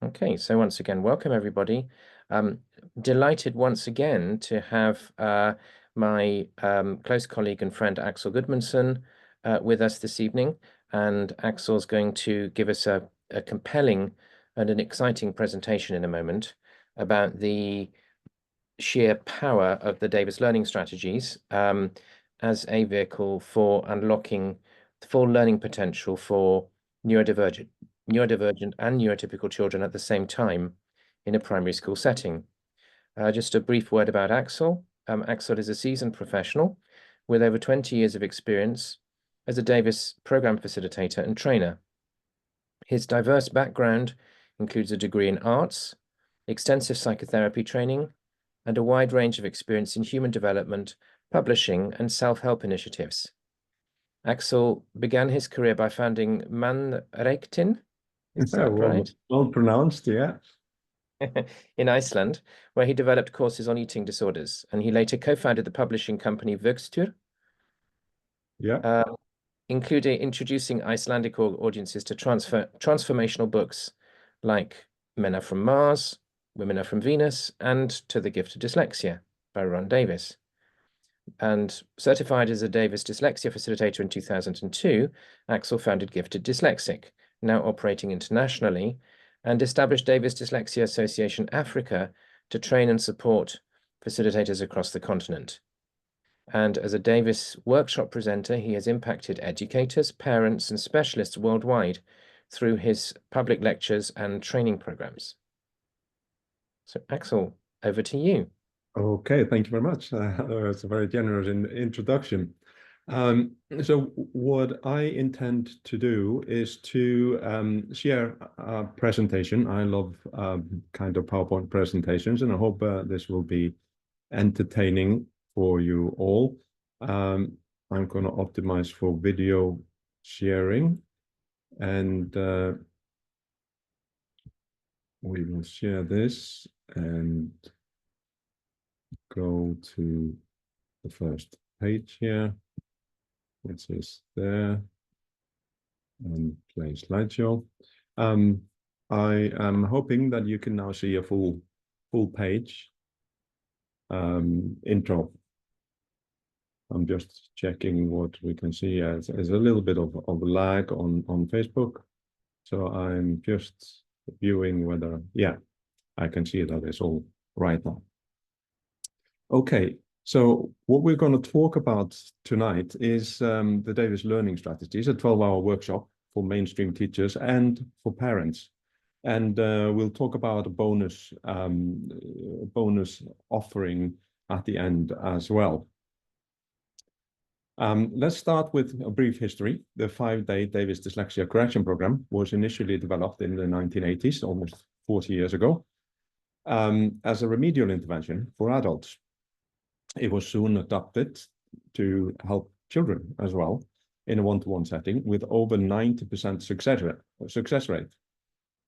Okay, so once again, welcome everybody. Delighted once again to have my close colleague and friend Axel Gudmundsson with us this evening. And Axel's going to give us a compelling and an exciting presentation in a moment about the sheer power of the Davis learning strategies as a vehicle for unlocking the full learning potential for neurodivergent and neurotypical children at the same time in a primary school setting. Just a brief word about Axel. Axel is a seasoned professional with over 20 years of experience as a Davis program facilitator and trainer. His diverse background includes a degree in arts, extensive psychotherapy training, and a wide range of experience in human development, publishing, and self-help initiatives. Axel began his career by founding Mannréttin, is that right? Well pronounced, yeah. In Iceland, where he developed courses on eating disorders, and he later co-founded the publishing company Vöxtur, including introducing Icelandic audiences to transformational books like Men Are From Mars, Women Are From Venus, and To the Gift of Dyslexia by Ron Davis. And certified as a Davis dyslexia facilitator in 2002, Axel founded Gifted Dyslexic, now operating internationally, and established Davis Dyslexia Association Africa to train and support facilitators across the continent. And as a Davis workshop presenter, he has impacted educators, parents, and specialists worldwide through his public lectures and training programs. So Axel, over to you. Okay, thank you very much. It's a very generous introduction. So what I intend to do is to share a presentation. I love kind of PowerPoint presentations, and I hope this will be entertaining for you all. I'm going to optimize for video sharing, and we will share this and go to the first page here, which is there, and play slideshow. I am hoping that you can now see a full page intro. I'm just checking what we can see as a little bit of lag on Facebook. So I'm just viewing whether, yeah, I can see that it's all right now. Okay, so what we're going to talk about tonight is the Davis Learning Strategies, a 12-hour workshop for mainstream teachers and for parents. And we'll talk about a bonus offering at the end as well. Let's start with a brief history. The 5-day Davis Dyslexia Correction Program was initially developed in the 1980s, almost 40 years ago, as a remedial intervention for adults. It was soon adopted to help children as well in a one-to-one setting with over 90% success rate.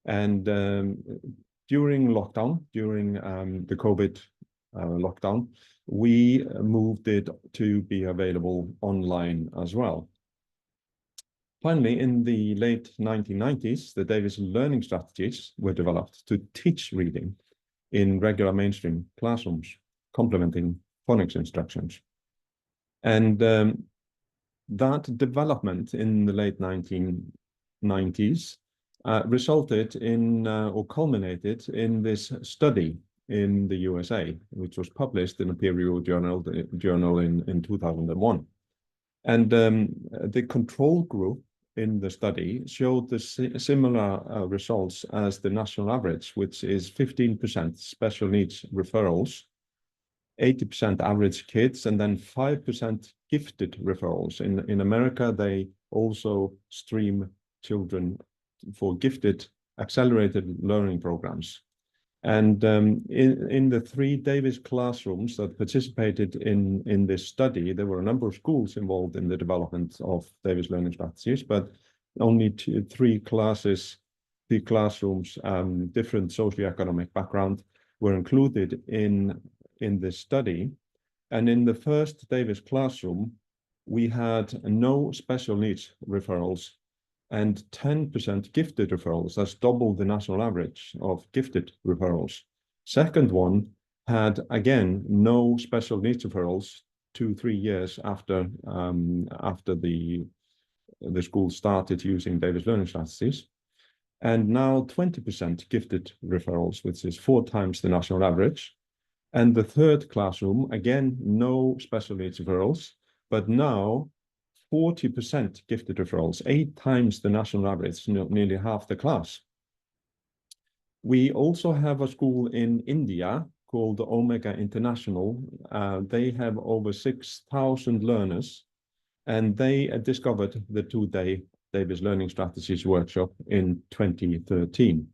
And during lockdown, during the COVID lockdown, we moved it to be available online as well. Finally, in the late 1990s, the Davis learning strategies were developed to teach reading in regular mainstream classrooms, complementing phonics instructions. And that development in the late 1990s resulted in or culminated in this study in the USA, which was published in a peer-reviewed journal in 2001. And the control group in the study showed the similar results as the national average, which is 15% special needs referrals, 80% average kids, and then 5% gifted referrals. In America, they also stream children for gifted accelerated learning programs. And in the 3 Davis classrooms that participated in this study, there were a number of schools involved in the development of Davis learning strategies, but only 3 classrooms, different socioeconomic background, were included in this study. And in the first Davis classroom, we had no special needs referrals and 10% gifted referrals. That's double the national average of gifted referrals. Second one had, again, no special needs referrals 2-3 years after the school started using Davis learning strategies. And now 20% gifted referrals, which is 4 times the national average. And the third classroom, again, no special needs referrals, but now 40% gifted referrals, 8 times the national average, nearly half the class. We also have a school in India called Omega International. They have over 6,000 learners, and they discovered the 2-day Davis Learning Strategies workshop in 2013.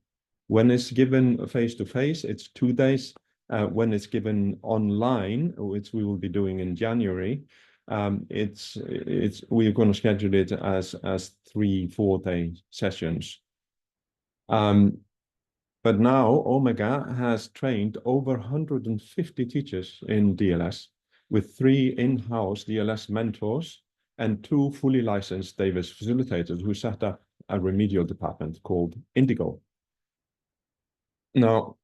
When it's given face-to-face, it's 2 days. When it's given online, which we will be doing in January, we're going to schedule it as 3-4 day sessions. But now Omega has trained over 150 teachers in DLS, with 3 in-house DLS mentors and 2 fully licensed Davis facilitators who set up a remedial department called Indigo. Now,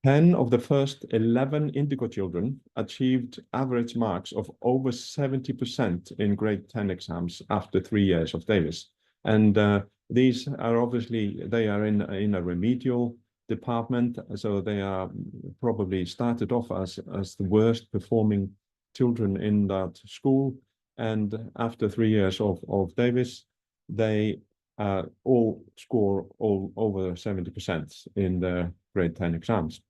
10 of the first 11 Indigo children achieved average marks of over 70% in grade 10 exams after 3 years of Davis. And these are obviously, they are in a remedial department, so they are probably started off as the worst performing children in that school. And after 3 years of Davis, they all score over 70% in the grade 10 exams.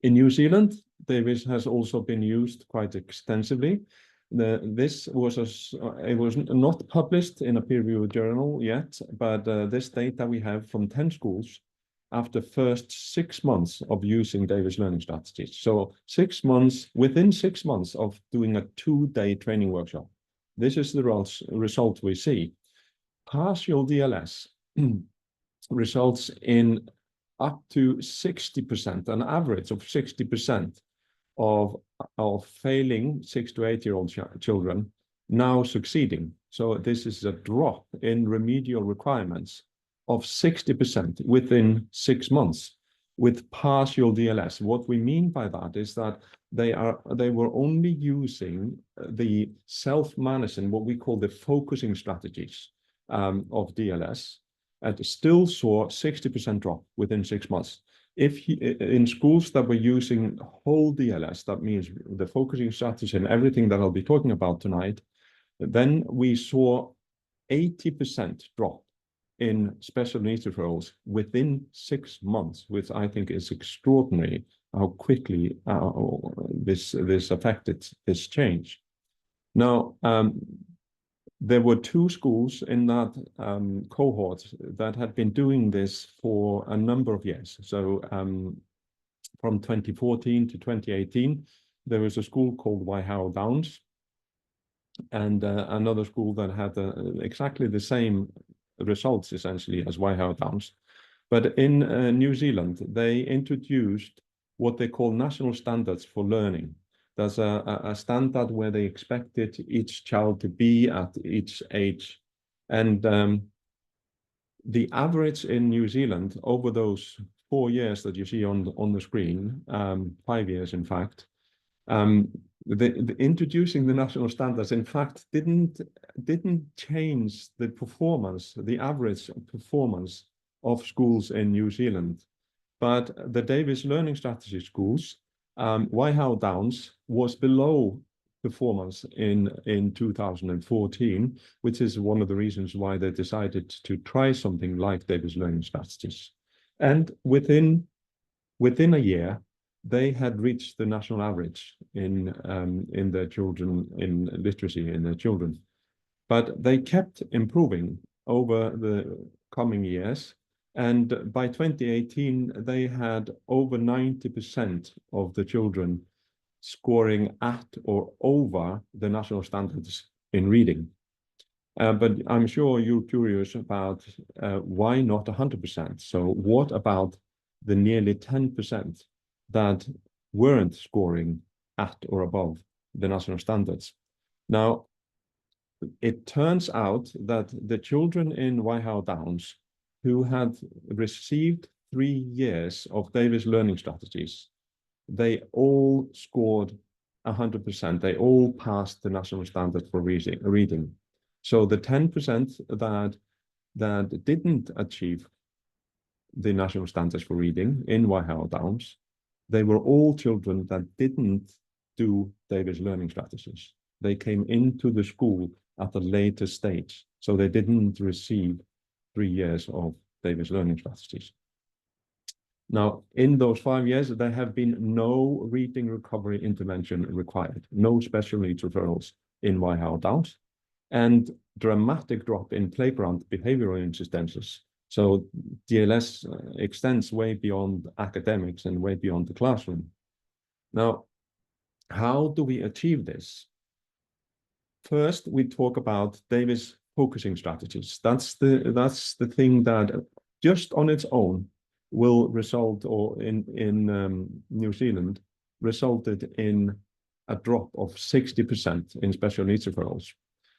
In New Zealand, Davis has also been used quite extensively. This was it was not published in a peer-reviewed journal yet, but this data we have from 10 schools after first 6 months of using Davis learning strategies. So 6 months, within 6 months of doing a 2-day training workshop, this is the result we see. Partial DLS results in up to 60%, an average of 60% of failing 6 to 8-year-old children now succeeding. So this is a drop in remedial requirements of 60% within 6 months with partial DLS. What we mean by that is that they were only using the self-management, what we call the focusing strategies of DLS, and still saw 60% drop within 6 months. If in schools that were using whole DLS, that means the focusing strategy and everything that I'll be talking about tonight, then we saw 80% drop in special needs referrals within 6 months, which I think is extraordinary how quickly this affected this change. Now, there were 2 schools in that cohort that had been doing this for a number of years. So from 2014 to 2018, there was a school called Waihao Downs, and another school that had exactly the same results essentially as Waihao Downs. But in New Zealand, they introduced what they call national standards for learning. There's a standard where they expected each child to be at each age. And the average in New Zealand over those 4 years that you see on the screen, 5 years in fact, introducing the national standards in fact didn't change the performance, the average performance of schools in New Zealand. But the Davis Learning Strategy schools, Waihao Downs was below performance in 2014, which is one of the reasons why they decided to try something like Davis Learning Strategies. And within a year, they had reached the national average in their children, in literacy in their children. But they kept improving over the coming years. And by 2018, they had over 90% of the children scoring at or over the national standards in reading. But I'm sure you're curious about why not 100%? So what about the nearly 10% that weren't scoring at or above the national standards? Now, it turns out that the children in Whitehouse Downs who had received 3 years of Davis learning strategies, they all scored 100%. They all passed the national standard for reading. So the 10% that didn't achieve the national standards for reading in Whitehouse Downs, they were all children that didn't do Davis learning strategies. They came into the school at a later stage, so they didn't receive 3 years of Davis learning strategies. Now, in those 5 years, there have been no reading recovery intervention required, no special needs referrals in Whitehouse Downs, and dramatic drop in playground behavioral instances. So DLS extends way beyond academics and way beyond the classroom. Now, how do we achieve this? First, we talk about Davis focusing strategies. That's the thing that just on its own will result, or in New Zealand, resulted in a drop of 60% in special needs referrals.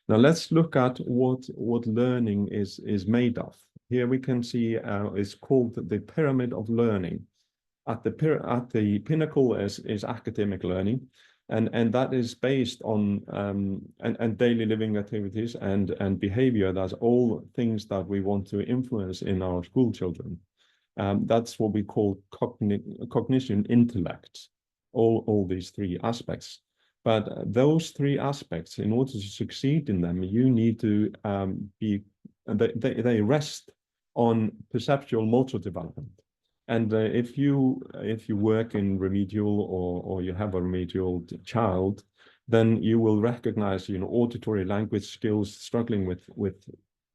Now let's look at what learning is made of. Here we can see it's called the pyramid of learning. At the pinnacle is academic learning, and that is based on and daily living activities and behavior. That's all things that we want to influence in our school children. That's what we call cognition, intellect, all these 3 aspects. But those 3 aspects, in order to succeed in them, you need to they rest on perceptual motor development. And if you work in remedial or you have a remedial child, then you will recognize, auditory language skills, struggling with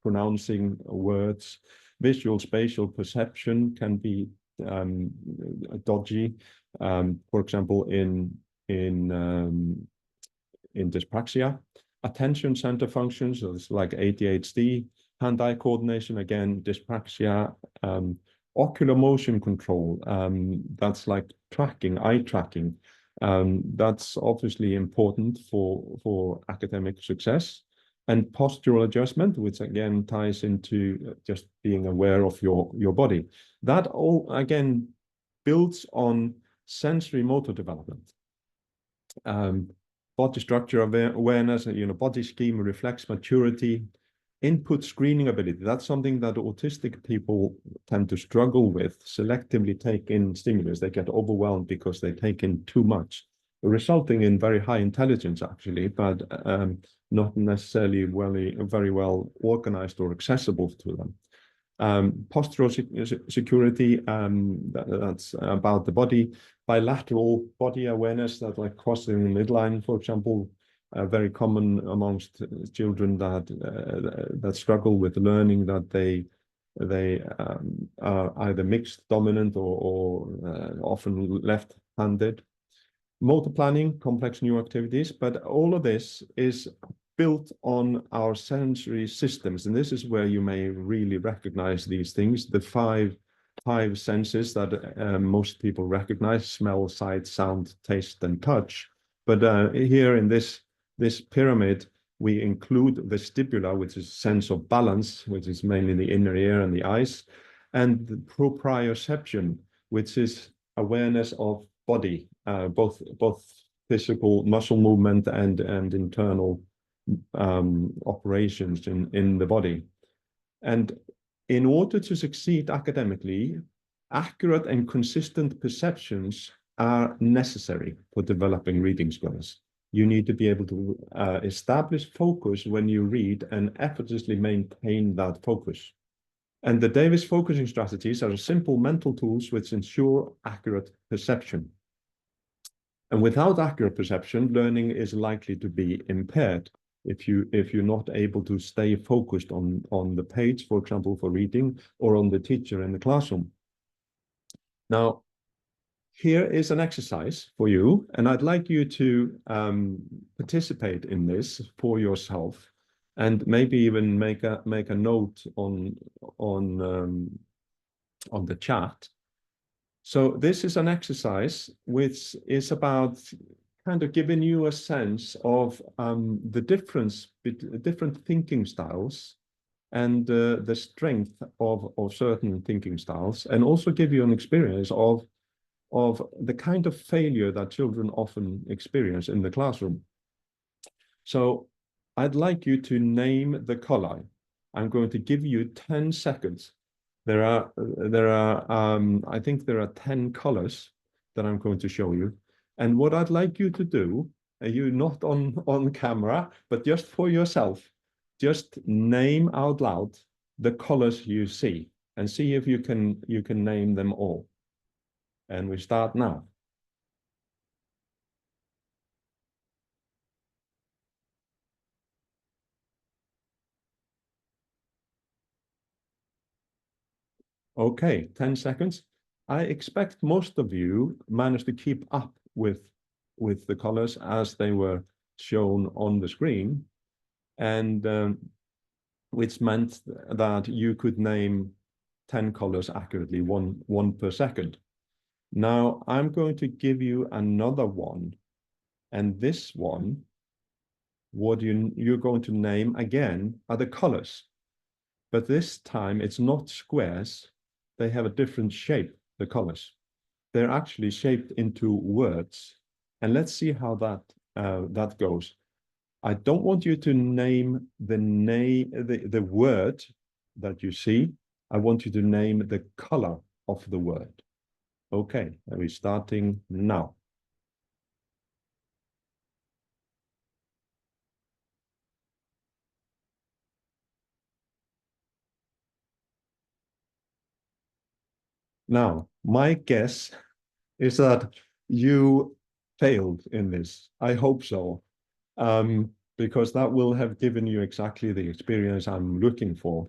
pronouncing words. Visual spatial perception can be dodgy. For example, in dyspraxia. Attention center functions, so it's like ADHD. Hand-eye coordination, again, dyspraxia. Ocular motion control, that's like tracking, eye tracking. That's obviously important for academic success. And postural adjustment, which again ties into just being aware of your body. That all, again, builds on sensory motor development. Body structure awareness, body schema, reflex maturity, input screening ability. That's something that autistic people tend to struggle with, selectively take in stimulus. They get overwhelmed because they take in too much, resulting in very high intelligence, actually, but not necessarily very well organized or accessible to them. Postural security, that's about the body. Bilateral body awareness, that like crossing the midline, for example, very common amongst children that struggle with learning, that they are either mixed dominant or often left-handed. Motor planning, complex new activities, but all of this is built on our sensory systems, and this is where you may really recognize these things. The five senses that most people recognize: smell, sight, sound, taste, and touch. But here in this pyramid, we include vestibular, which is sense of balance, which is mainly the inner ear and the eyes, and the proprioception, which is awareness of body, both physical muscle movement and internal operations in the body. And in order to succeed academically, accurate and consistent perceptions are necessary for developing reading skills. You need to be able to establish focus when you read and effortlessly maintain that focus. And the Davis focusing strategies are simple mental tools which ensure accurate perception. And without accurate perception, learning is likely to be impaired. If you're not able to stay focused on the page, for example, for reading, or on the teacher in the classroom. Now, here is an exercise for you, and I'd like you to participate in this for yourself, and maybe even make a note on the chat. So this is an exercise which is about kind of given you a sense of the difference between different thinking styles and the strength of certain thinking styles, and also give you an experience of the kind of failure that children often experience in the classroom. So I'd like you to name the color. I'm going to give you 10 seconds. I think there are 10 colors that I'm going to show you. And what I'd like you to do, you not on camera, but just for yourself, just name out loud the colors you see and see if you can name them all. And we start now. Okay, 10 seconds. I expect most of you managed to keep up with the colors as they were shown on the screen, and which meant that you could name 10 colors accurately, one per second. Now I'm going to give you another one, and this one, what you're going to name again are the colors. But this time it's not squares. They have a different shape, the colors. They're actually shaped into words. And let's see how that goes. I don't want you to name the word that you see. I want you to name the color of the word. Okay, we're starting now. Now, my guess is that you failed in this. I hope so, because that will have given you exactly the experience I'm looking for,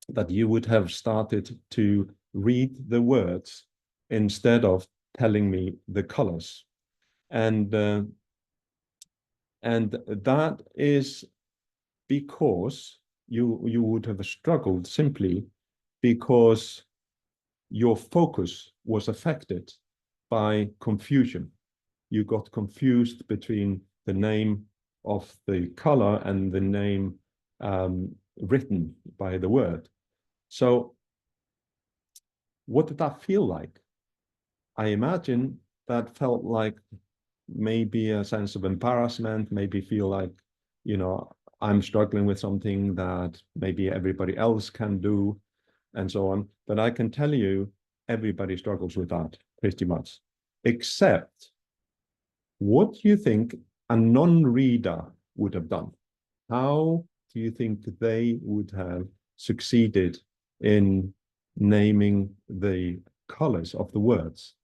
that you would have started to read the words instead of telling me the colors. And that is because you would have struggled simply because your focus was affected by confusion. You got confused between the name of the color and the name written by the word. So what did that feel like? I imagine that felt like maybe a sense of embarrassment, maybe feel like, I'm struggling with something that maybe everybody else can do, and so on. But I can tell you, everybody struggles with that pretty much, except what do you think a non-reader would have done? How do you think they would have succeeded in naming the colors of the words?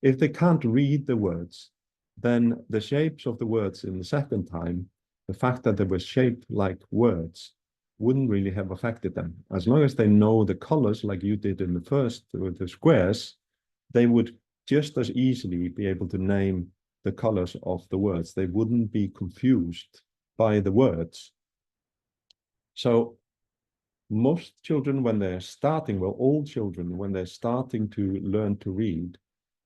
If they can't read the words, then the shapes of the words in the second time, the fact that they were shaped like words, wouldn't really have affected them. As long as they know the colors like you did in the first with the squares, they would just as easily be able to name the colors of the words. They wouldn't be confused by the words. So most children, when they're starting, well, all children, when they're starting to learn to read,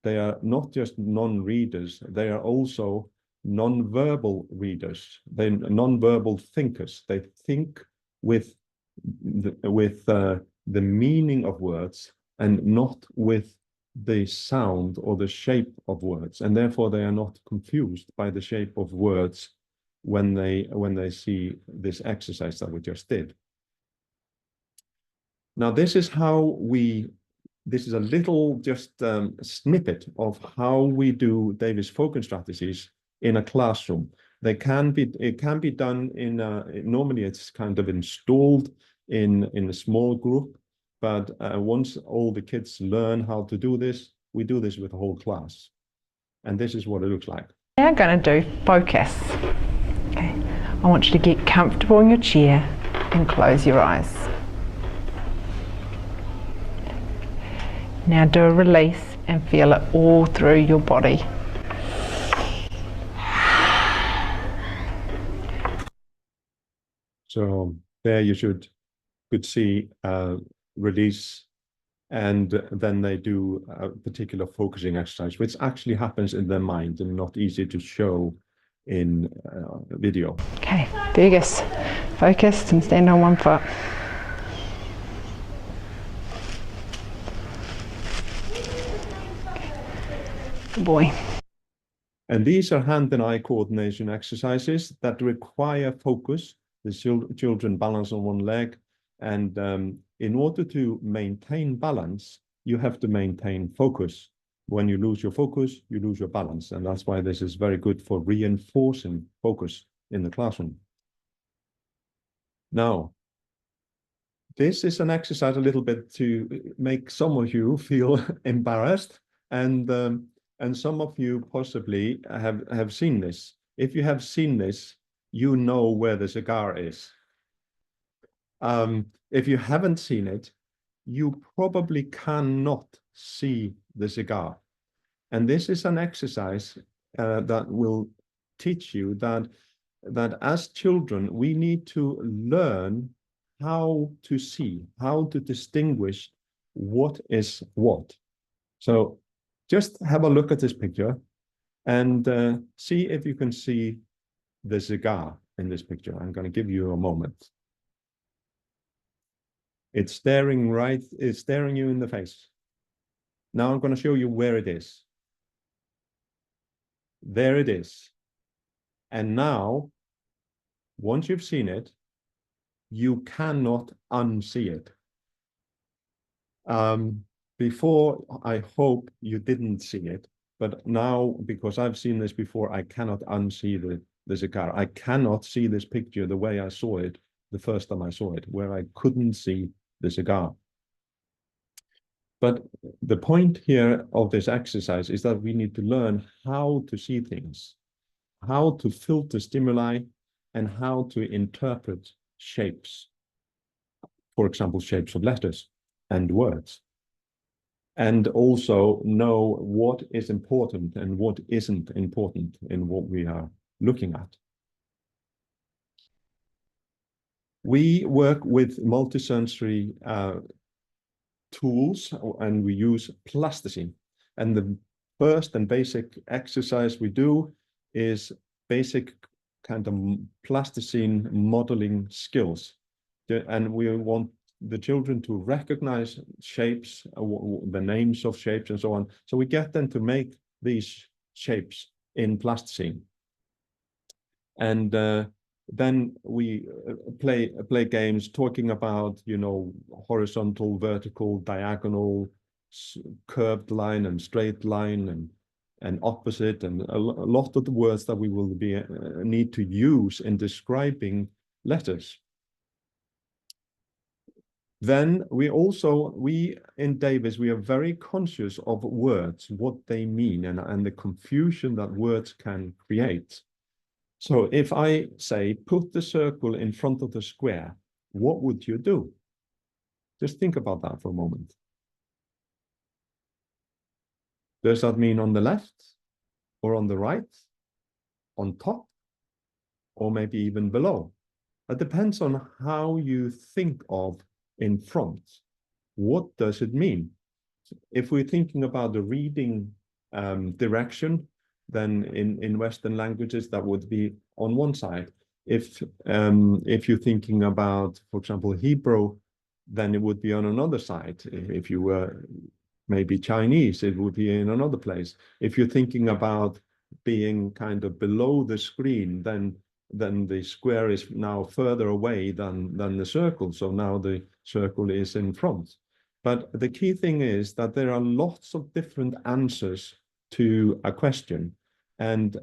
they are not just non-readers, they are also non-verbal readers. They're non-verbal thinkers. They think with the meaning of words and not with the sound or the shape of words, and therefore they are not confused by the shape of words when they see this exercise that we just did. Now, this is a little just snippet of how we do Davis-Focus strategies in a classroom. It can be done normally it's kind of installed in a small group, but once all the kids learn how to do this, we do this with the whole class. And this is what it looks like. Now I'm going to do focus. Okay. I want you to get comfortable in your chair and close your eyes. Now do a release and feel it all through your body. So there you could see release And then they do a particular focusing exercise, which actually happens in their mind and not easy to show in video. Okay, Fergus, focused and stand on one foot. Good boy. And these are hand and eye coordination exercises that require focus. The children balance on one leg. And in order to maintain balance, you have to maintain focus. When you lose your focus, you lose your balance. And that's why this is very good for reinforcing focus in the classroom. Now, this is an exercise a little bit to make some of you feel embarrassed, and some of you possibly have seen this. If you have seen this, you know where the cigar is. If you haven't seen it, you probably cannot see the cigar. And this is an exercise that will teach you that as children, we need to learn how to see, how to distinguish what is what. So just have a look at this picture and see if you can see the cigar in this picture. I'm going to give you a moment. It's staring you in the face. Now I'm going to show you where it is. There it is. And now, once you've seen it, you cannot unsee it. Before, I hope you didn't see it, but now, because I've seen this before, I cannot unsee the cigar. I cannot see this picture the way I saw it the first time I saw it, where I couldn't see the cigar. But the point here of this exercise is that we need to learn how to see things, how to filter stimuli, and how to interpret shapes. For example, shapes of letters and words. And also know what is important and what isn't important in what we are looking at. We work with multisensory tools, and we use plasticine. And the first and basic exercise we do is basic kind of plasticine modeling skills. And we want the children to recognize shapes, the names of shapes and so on. So we get them to make these shapes in plasticine. And then we play games talking about, you know, horizontal, vertical, diagonal, curved line and straight line and opposite, and a lot of the words that we will need to use in describing letters. Then we in Davis, we are very conscious of words, what they mean, and the confusion that words can create. So if I say, put the circle in front of the square, what would you do? Just think about that for a moment. Does that mean on the left or on the right, on top, or maybe even below? It depends on how you think of in front. What does it mean? If we're thinking about the reading direction, then in Western languages, that would be on one side. If you're thinking about, for example, Hebrew, then it would be on another side. If you were maybe Chinese, it would be in another place. If you're thinking about being kind of below the screen, then the square is now further away than the circle. So now the circle is in front. But the key thing is that there are lots of different answers to a question. And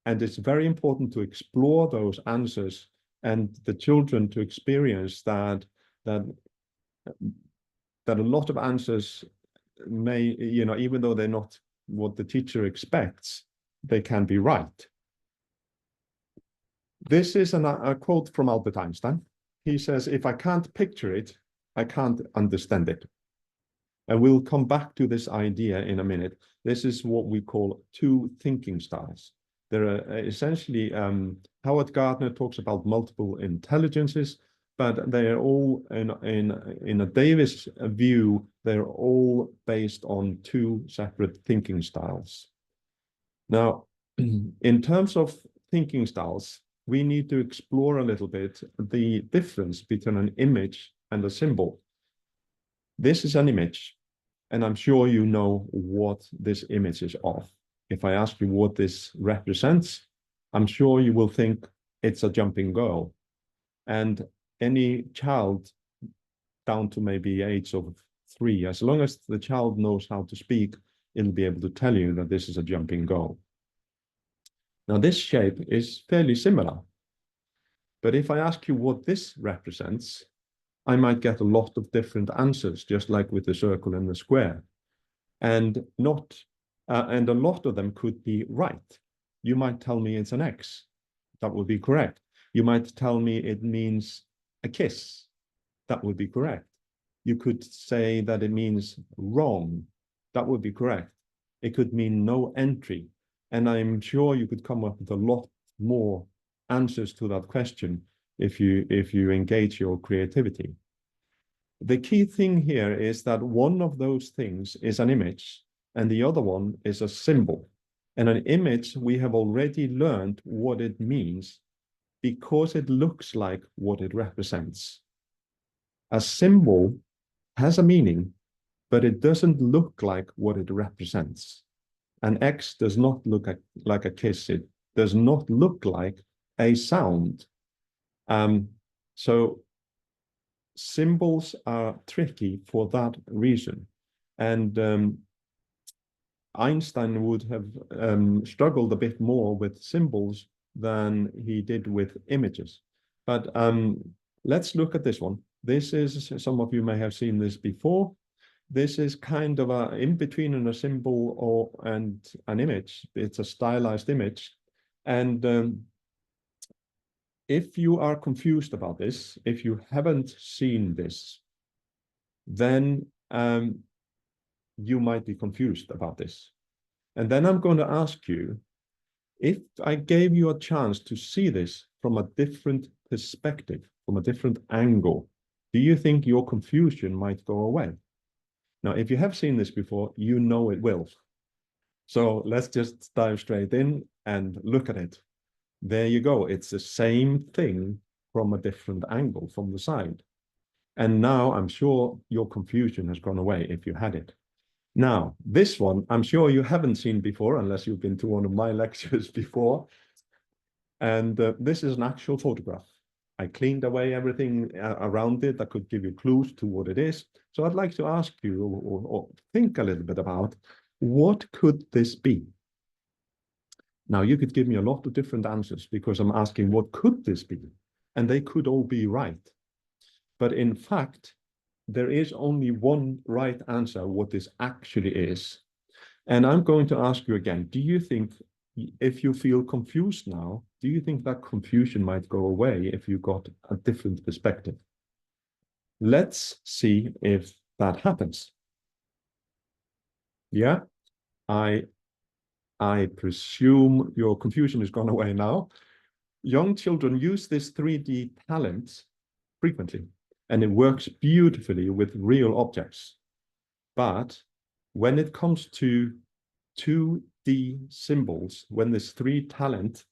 it's very important to explore those answers and the children to experience that a lot of answers may, you know, even though they're not what the teacher expects, they can be right. This is a quote from Albert Einstein. He says, if I can't picture it, I can't understand it. And we'll come back to this idea in a minute. This is what we call two thinking styles. There are essentially, Howard Gardner talks about multiple intelligences. but they are all in a Davis view, they're all based on two separate thinking styles. Now, in terms of thinking styles, we need to explore a little bit the difference between an image and a symbol. This is an image, and I'm sure you know what this image is of. If I ask you what this represents, I'm sure you will think it's a jumping girl. And any child down to maybe age of 3, as long as the child knows how to speak, it'll be able to tell you that this is a jumping girl. Now, this shape is fairly similar. But if I ask you what this represents, I might get a lot of different answers, just like with the circle and the square. And a lot of them could be right. You might tell me it's an X. That would be correct. You might tell me it means a kiss. That would be correct. You could say that it means wrong. That would be correct. It could mean no entry. And I'm sure you could come up with a lot more answers to that question if you engage your creativity. The key thing here is that one of those things is an image and the other one is a symbol. And an image, we have already learned what it means because it looks like what it represents. A symbol has a meaning, but it doesn't look like what it represents. An X does not look like a kiss. It does not look like a sound. So symbols are tricky for that reason. And Einstein would have struggled a bit more with symbols than he did with images. But let's look at this one. This is, some of you may have seen this before. This is kind of a in between a symbol and an image. It's a stylized image. And if you are confused about this, if you haven't seen this, then you might be confused about this. And then I'm going to ask you, if I gave you a chance to see this from a different perspective, from a different angle, do you think your confusion might go away? Now, if you have seen this before, you know it will. So let's just dive straight in and look at it. There you go. It's the same thing from a different angle, from the side. And now I'm sure your confusion has gone away if you had it. Now, this one, I'm sure you haven't seen before, unless you've been to one of my lectures before. And this is an actual photograph. I cleaned away everything around it that could give you clues to what it is. So I'd like to ask you, or think a little bit about, what could this be? Now, you could give me a lot of different answers because I'm asking, what could this be? And they could all be right. But in fact, there is only one right answer, what this actually is. And I'm going to ask you again, do you think, if you feel confused now, do you think that confusion might go away if you got a different perspective? Let's see if that happens. Yeah, I presume your confusion has gone away now. Young children use this 3D talent frequently, and it works beautifully with real objects. But when it comes to 2D symbols, when this 3D talent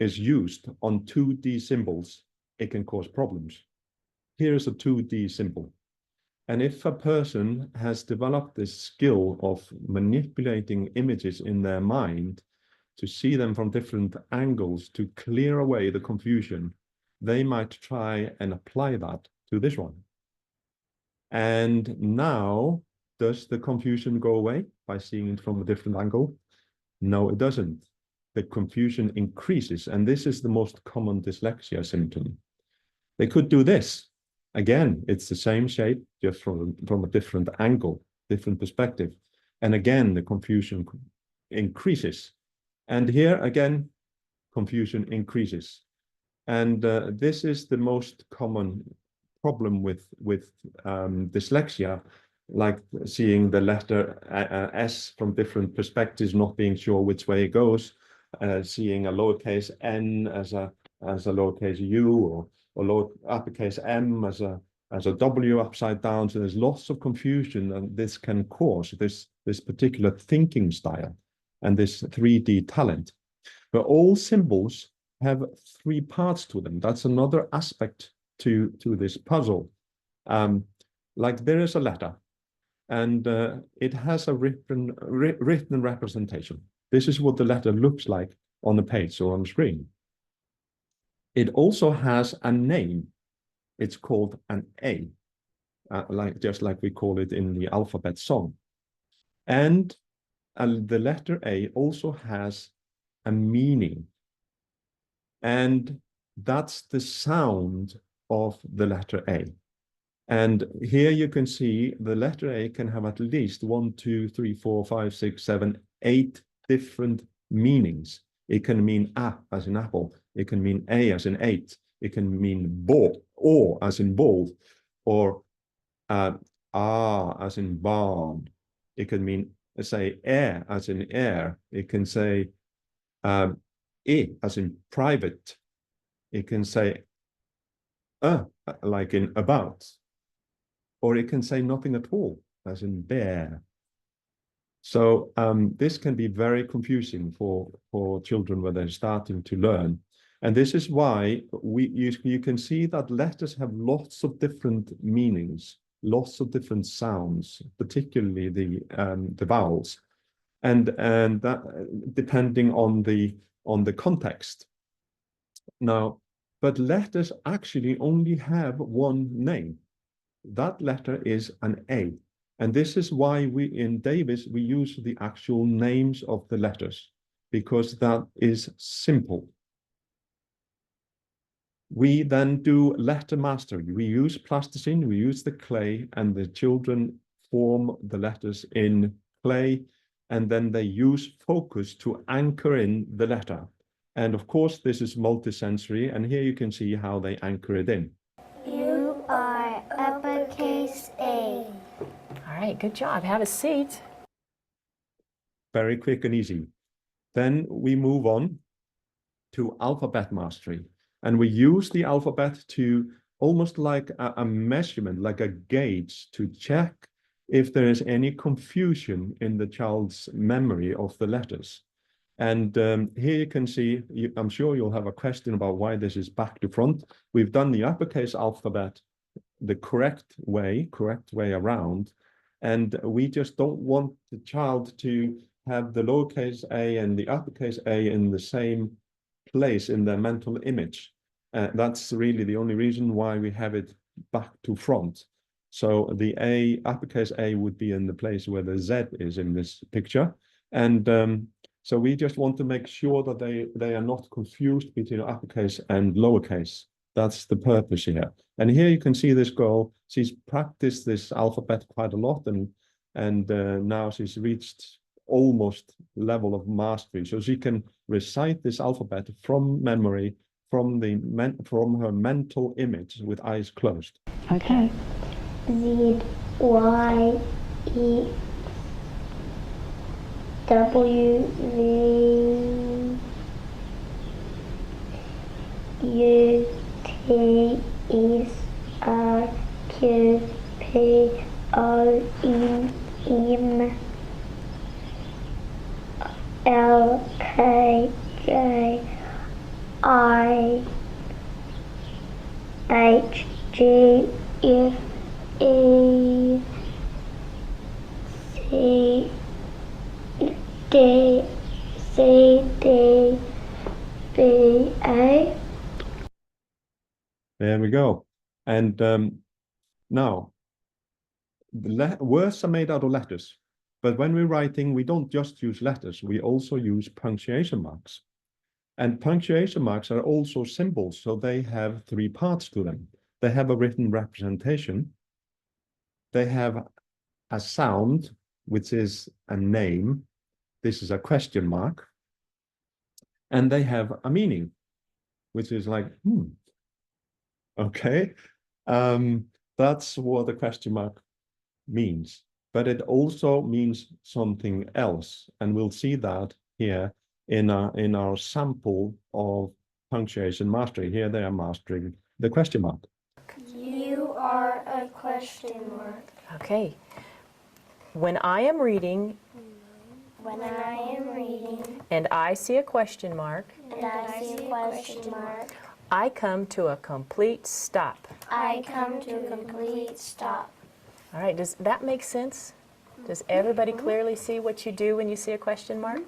is used on 2D symbols, it can cause problems. Here's a 2D symbol. And if a person has developed this skill of manipulating images in their mind to see them from different angles to clear away the confusion, they might try and apply that to this one. And now, does the confusion go away by seeing it from a different angle? No, it doesn't. The confusion increases, and this is the most common dyslexia symptom. They could do this. Again, it's the same shape, just from a different angle, different perspective. And again, the confusion increases. And here, again, confusion increases. And this is the most common problem with dyslexia, like seeing the letter S from different perspectives, not being sure which way it goes, seeing a lowercase n as a lowercase u, or uppercase M as a W upside down. So there's lots of confusion, and this can cause this particular thinking style and this 3D talent. But all symbols have three parts to them. That's another aspect to this puzzle. Like there is a letter, and it has a written representation. This is what the letter looks like on the page or on the screen. It also has a name. It's called an A, just like we call it in the alphabet song. And the letter A also has a meaning. And that's the sound of the letter A. And here you can see the letter A can have at least 1, 2, 3, 4, 5, 6, 7, 8 different meanings. It can mean A as in apple. It can mean A as in 8. It can mean ball, or as in ball, or A as in barn. It can mean, say, air as in air. It can say E as in private. It can say like in about. Or it can say nothing at all, as in bear. So this can be very confusing for children when they're starting to learn. And this is why you can see that letters have lots of different meanings, lots of different sounds, particularly the vowels, and that depending on the context. Now, but letters actually only have one name. That letter is an A. And this is why in Davis, we use the actual names of the letters, because that is simple. We then do letter mastery. We use plasticine, we use the clay, and the children form the letters in clay, and then they use focus to anchor in the letter. And of course, this is multisensory, and here you can see how they anchor it in. You are uppercase A. All right, good job. Have a seat. Very quick and easy. Then we move on to alphabet mastery. And we use the alphabet to almost like a measurement, like a gauge, to check if there is any confusion in the child's memory of the letters. And here you can see, I'm sure you'll have a question about why this is back to front. We've done the uppercase alphabet the correct way around. And we just don't want the child to have the lowercase a and the uppercase a in the same place in their mental image. That's really the only reason why we have it back to front. So the A, uppercase A, would be in the place where the Z is in this picture. And so we just want to make sure that they are not confused between uppercase and lowercase. That's the purpose here. And here you can see this girl, she's practiced this alphabet quite a lot, and now she's reached almost level of mastery. So she can recite this alphabet from memory, from her mental image with eyes closed. Okay. Z, Y, E, W, V, U, T, S, R, Q, P, O, N, M, L, K, J, I, H, G, F, E, C, D, C, D, B, A. There we go. And now, words are made out of letters. But when we're writing, we don't just use letters. We also use punctuation marks. And punctuation marks are also symbols. So they have three parts to them. They have a written representation. They have a sound, which is a name. This is a question mark. And they have a meaning, which is like, okay. That's what the question mark means. But it also means something else. And we'll see that here in our sample of punctuation mastery. Here they are mastering the question mark. You are a question mark. Okay. When I am reading When I am reading and I see a question mark, and I see a question mark, I come to a complete stop. I come to a complete stop. All right, does that make sense? Does everybody clearly see what you do when you see a question mark?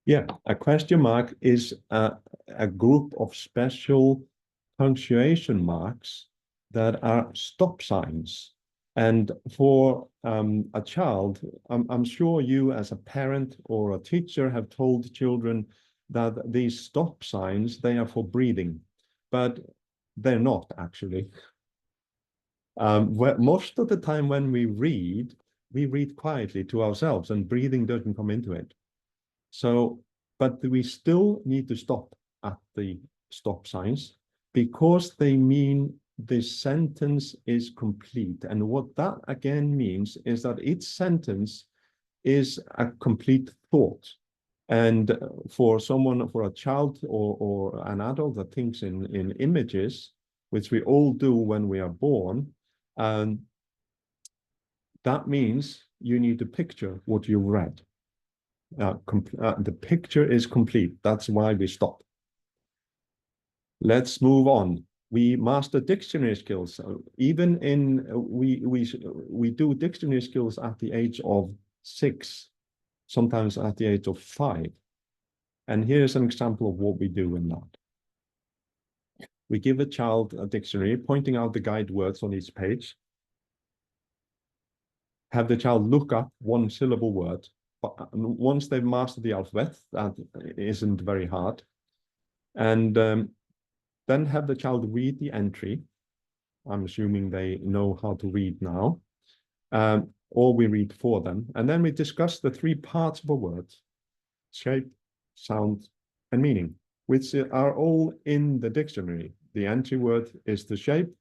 Yeah, a question mark is a group of special punctuation marks that are stop signs. And for a child, I'm sure you as a parent or a teacher have told children that these stop signs, they are for breathing, but they're not actually. Most of the time when we read quietly to ourselves and breathing doesn't come into it. So, but we still need to stop at the stop signs because they mean the sentence is complete. And what that again means is that each sentence is a complete thought. And for someone, for a child or an adult that thinks in images, which we all do when we are born, that means you need to picture what you read. The picture is complete. That's why we stop. Let's move on. We master dictionary skills. Even in we do dictionary skills at the age of 6, sometimes at the age of 5. And here's an example of what we do in that. We give a child a dictionary, pointing out the guide words on each page. Have the child look up one syllable word. But once they've mastered the alphabet, that isn't very hard. And then have the child read the entry. I'm assuming they know how to read now. Or we read for them. And then we discuss the 3 parts of a word: shape, sound, and meaning, which are all in the dictionary. The entry word is the shape.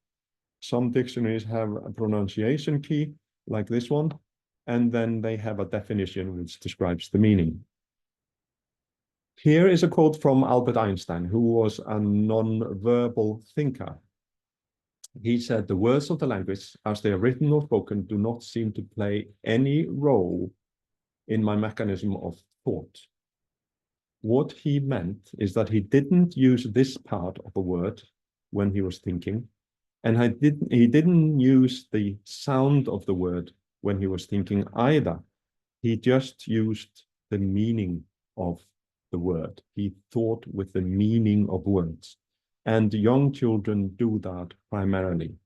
Some dictionaries have a pronunciation key, like this one, and then they have a definition which describes the meaning. Here is a quote from Albert Einstein, who was a non-verbal thinker. He said, "The words of the language, as they are written or spoken, do not seem to play any role in my mechanism of thought." What he meant is that he didn't use this part of a word when he was thinking, and he didn't use the sound of the word when he was thinking either. He just used the meaning of the word. He thought with the meaning of words. And young children do that primarily.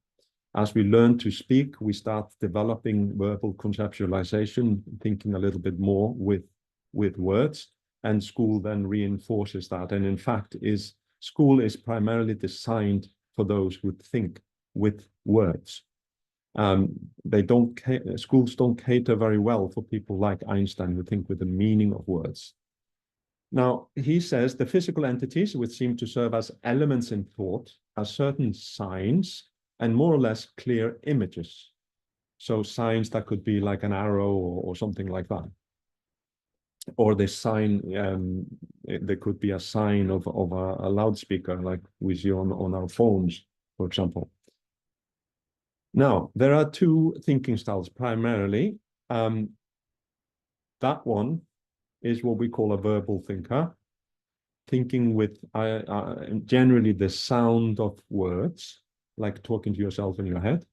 As we learn to speak, we start developing verbal conceptualization, thinking a little bit more with words, and school then reinforces that. And in fact, school is primarily designed for those who think with words. Schools don't cater very well for people like Einstein who think with the meaning of words. Now, he says the physical entities which seem to serve as elements in thought are certain signs and more or less clear images. So signs that could be like an arrow or something like that. Or the sign, there could be a sign of a loudspeaker like we see on our phones, for example. Now, there are 2 thinking styles primarily. That one is what we call a verbal thinker, thinking with generally the sound of words, like talking to yourself in your head,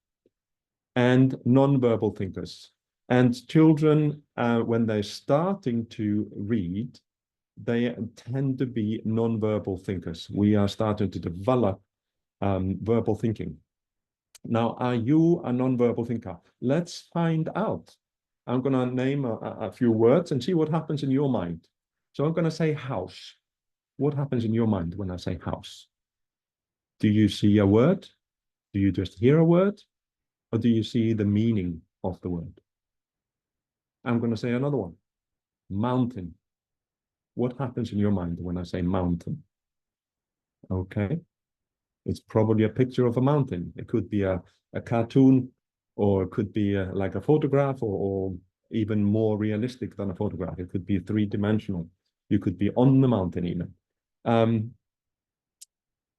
and non-verbal thinkers. And children, when they're starting to read, they tend to be non-verbal thinkers. We are starting to develop verbal thinking. Now, are you a non-verbal thinker? Let's find out. I'm going to name a few words and see what happens in your mind. So I'm going to say house. What happens in your mind when I say house? Do you see a word? Do you just hear a word? Or do you see the meaning of the word? I'm going to say another one. Mountain. What happens in your mind when I say mountain? Okay. It's probably a picture of a mountain. It could be a cartoon, or it could be like a photograph, or even more realistic than a photograph. It could be 3-dimensional. You could be on the mountain even. And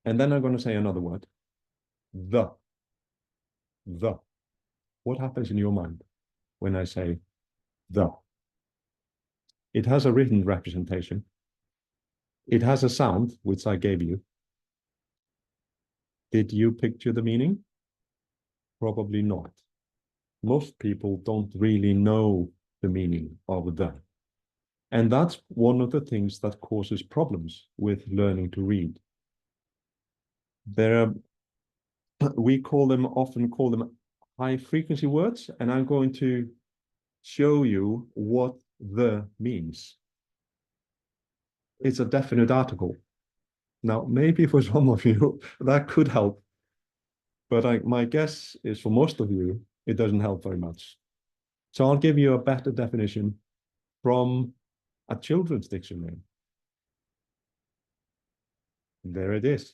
And then I'm going to say another word. The. What happens in your mind when I say the? It has a written representation. It has a sound, which I gave you. Did you picture the meaning? Probably not. Most people don't really know the meaning of the. And that's one of the things that causes problems with learning to read. We often call them high frequency words, and I'm going to show you what the means. It's a definite article. Now, maybe for some of you, that could help. But my guess is for most of you, it doesn't help very much. So I'll give you a better definition from a children's dictionary. There it is.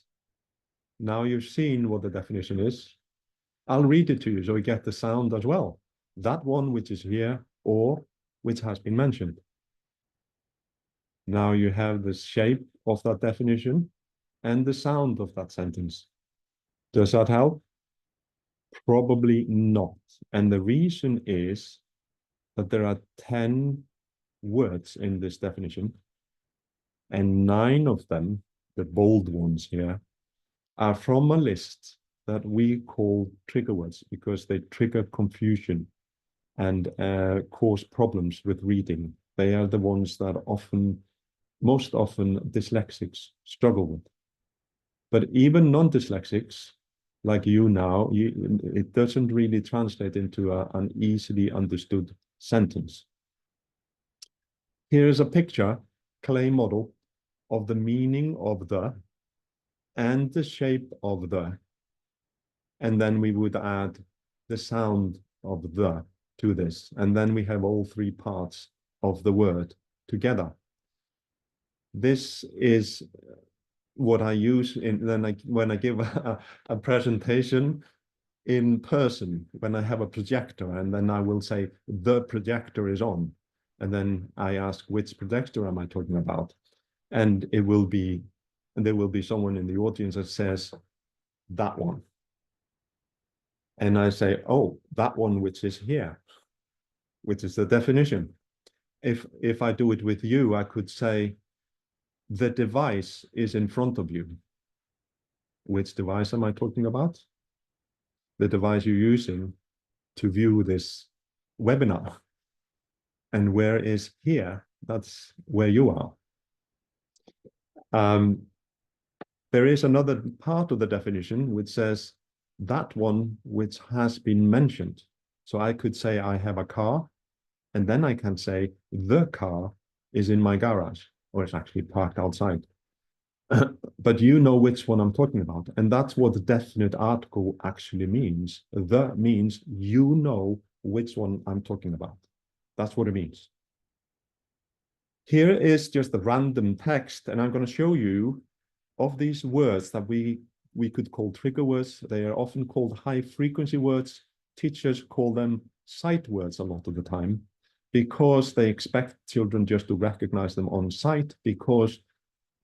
Now you've seen what the definition is. I'll read it to you so you get the sound as well. That one which is here or which has been mentioned. Now you have the shape of that definition and the sound of that sentence. Does that help? Probably not. And the reason is that there are 10 words in this definition, and 9 of them, the bold ones here, are from a list that we call trigger words because they trigger confusion and cause problems with reading. They are the ones that most often dyslexics struggle with. But even non-dyslexics, like you now, it doesn't really translate into an easily understood sentence. Here is a picture, clay model, of the meaning of the and the shape of the. And then we would add the sound of the to this. And then we have all 3 parts of the word together. This is what I use when I give a presentation in person, when I have a projector, and then I will say, the projector is on. And then I ask, which projector am I talking about? And there will be someone in the audience that says, that one. And I say, oh, that one which is here, which is the definition. If I do it with you, I could say, the device is in front of you. Which device am I talking about? The device you're using to view this webinar. And where is here? That's where you are. There is another part of the definition which says that one which has been mentioned. So I could say I have a car, and then I can say the car is in my garage, or it's actually parked outside. But you know which one I'm talking about. And that's what the definite article actually means. The means you know which one I'm talking about. That's what it means. Here is just a random text, and I'm going to show you of these words that we could call trigger words. They are often called high frequency words. Teachers call them sight words a lot of the time because they expect children just to recognize them on sight because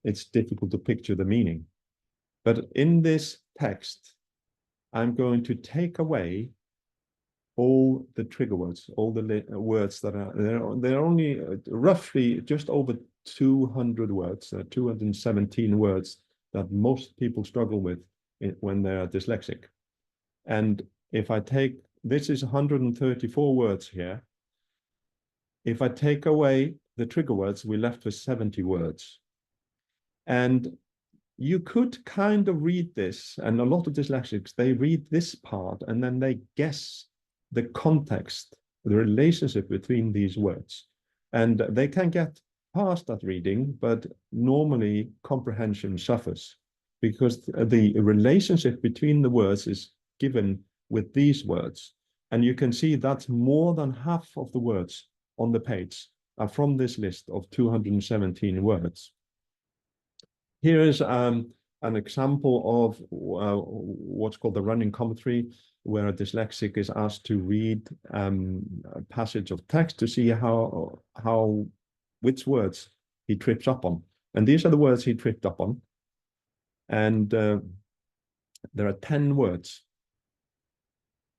it's difficult to picture the meaning. But in this text, I'm going to take away all the trigger words, all the words that are there are only roughly just over 200 words, 217 words that most people struggle with when they're dyslexic. And if I take, this is 134 words here. If I take away the trigger words, we're left with 70 words. And you could kind of read this, and a lot of dyslexics, they read this part and then they guess the context, the relationship between these words. And they can get past that reading, but normally comprehension suffers because the relationship between the words is given with these words. And you can see that's more than half of the words on the page are from this list of 217 words. Here is an example of what's called the running commentary, where a dyslexic is asked to read a passage of text to see which words he trips up on. And these are the words he tripped up on. And there are 10 words.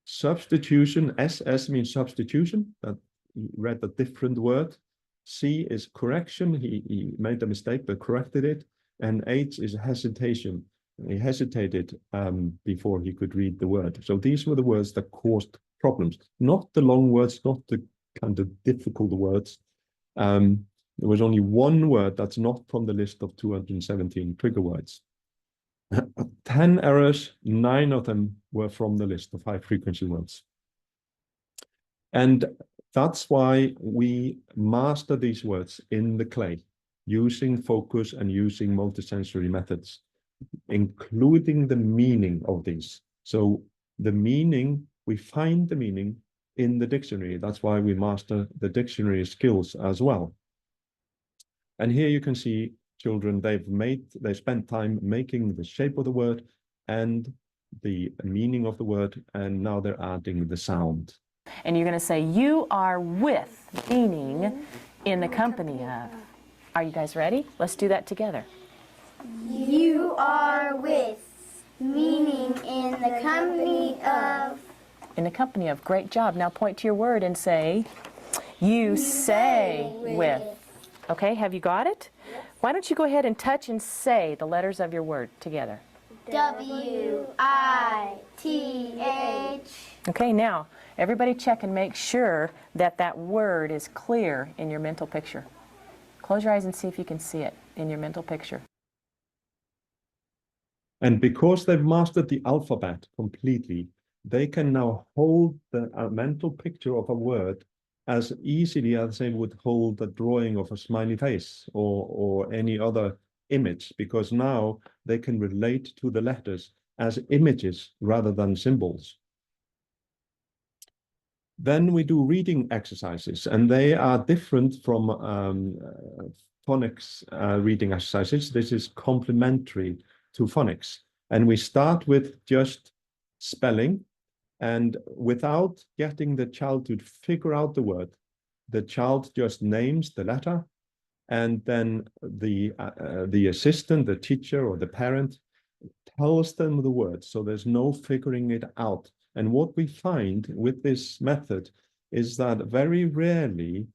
Substitution, SS means substitution. That he read a different word. C is correction. He made a mistake but corrected it. And H is hesitation. He hesitated before he could read the word. So these were the words that caused problems. Not the long words, not the kind of difficult words. There was only one word that's not from the list of 217 trigger words. 10 errors, 9 of them were from the list of high frequency words. And that's why we master these words in the clay, using focus and using multisensory methods, including the meaning of these. So the meaning, we find the meaning in the dictionary. That's why we master the dictionary skills as well. And here you can see children, they spent time making the shape of the word and the meaning of the word, and now they're adding the sound. And you're going to say, you are with, meaning in the company of. Are you guys ready? Let's do that together. You are with, meaning in the company of. In the company of. Great job. Now point to your word and say, you say with. Okay, have you got it? Why don't you go ahead and touch and say the letters of your word together. W-I-T-H. Okay, now everybody check and make sure that that word is clear in your mental picture. Close your eyes and see if you can see it in your mental picture. And because they've mastered the alphabet completely, they can now hold the mental picture of a word as easily as they would hold the drawing of a smiley face or any other image, because now they can relate to the letters as images rather than symbols. Then we do reading exercises, and they are different from phonics reading exercises. This is complementary to phonics. And we start with just spelling. And without getting the child to figure out the word, the child just names the letter, and then the assistant, the teacher, or the parent tells them the word. So there's no figuring it out. And what we find with this method is that very rarely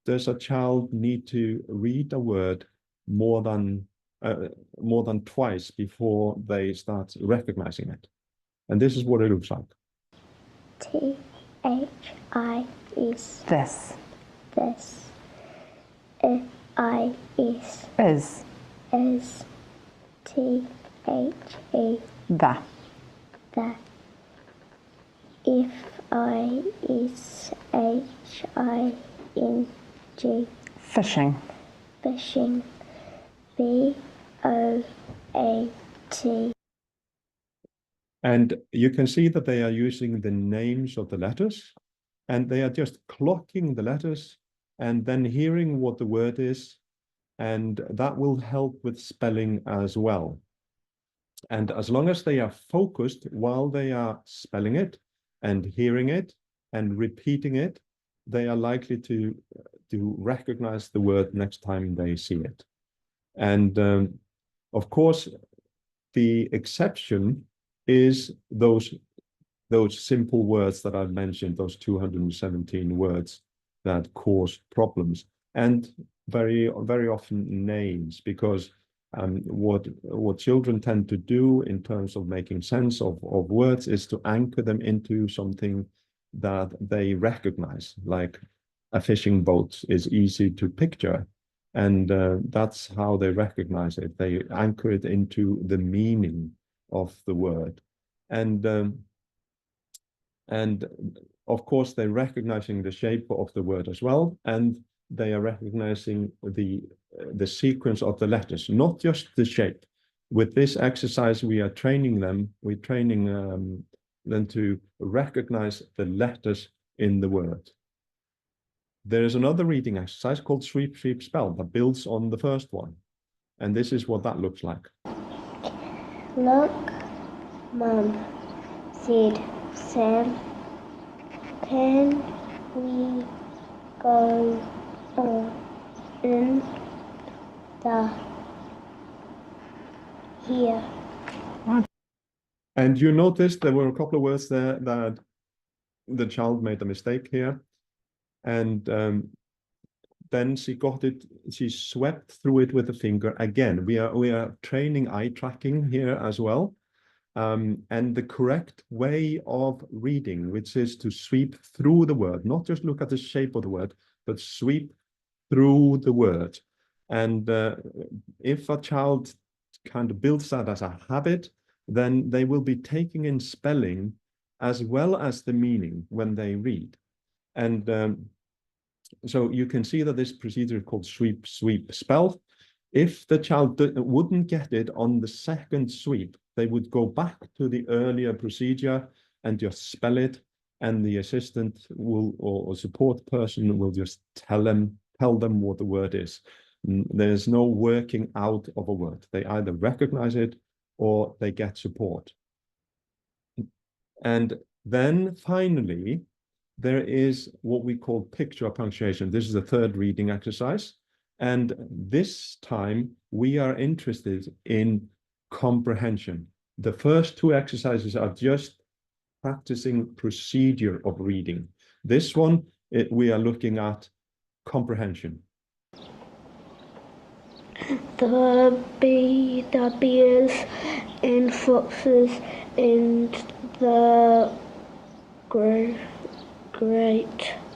does a child need to read a word more than twice before they start recognizing it. And this is what it looks like. T-H-I-S. This This. F-I-S. is Is. T-H-E. the. The. F-I-S-H-I-N-G. Fishing. Fishing. B-O-A-T. And you can see that they are using the names of the letters, and they are just clocking the letters and then hearing what the word is, and that will help with spelling as well. And as long as they are focused while they are spelling it and hearing it and repeating it, they are likely to recognize the word next time they see it. And of course, the exception is those simple words that I've mentioned, those 217 words that cause problems, and very often names, because what children tend to do in terms of making sense of words is to anchor them into something that they recognize, like a fishing boat is easy to picture, and that's how they recognize it. They anchor it into the meaning of the word, and of course they're recognizing the shape of the word as well, and they are recognizing the sequence of the letters, not just the shape. With this exercise, we are training them. We're training them to recognize the letters in the word. There is another reading exercise called Sweep, Sweep, Spell that builds on the first one, and this is what that looks like. Look, Mom, said Sam, can we go in the here And you noticed there were a couple of words there that the child made a mistake here. And then she got it, she swept through it with the finger again. We are training eye tracking here as well. And the correct way of reading, which is to sweep through the word, not just look at the shape of the word, but sweep through the word. And if a child kind of builds that as a habit, then they will be taking in spelling as well as the meaning when they read. And so you can see that this procedure is called sweep, sweep, spell. If the child wouldn't get it on the second sweep, they would go back to the earlier procedure and just spell it, and the assistant will, or support person will just tell them what the word is. There's no working out of a word. They either recognize it or they get support. And then finally, there is what we call picture punctuation. This is the third reading exercise. And this time we are interested in comprehension. The first two exercises are just practicing procedure of reading. This one, we are looking at comprehension. The bears and foxes and the great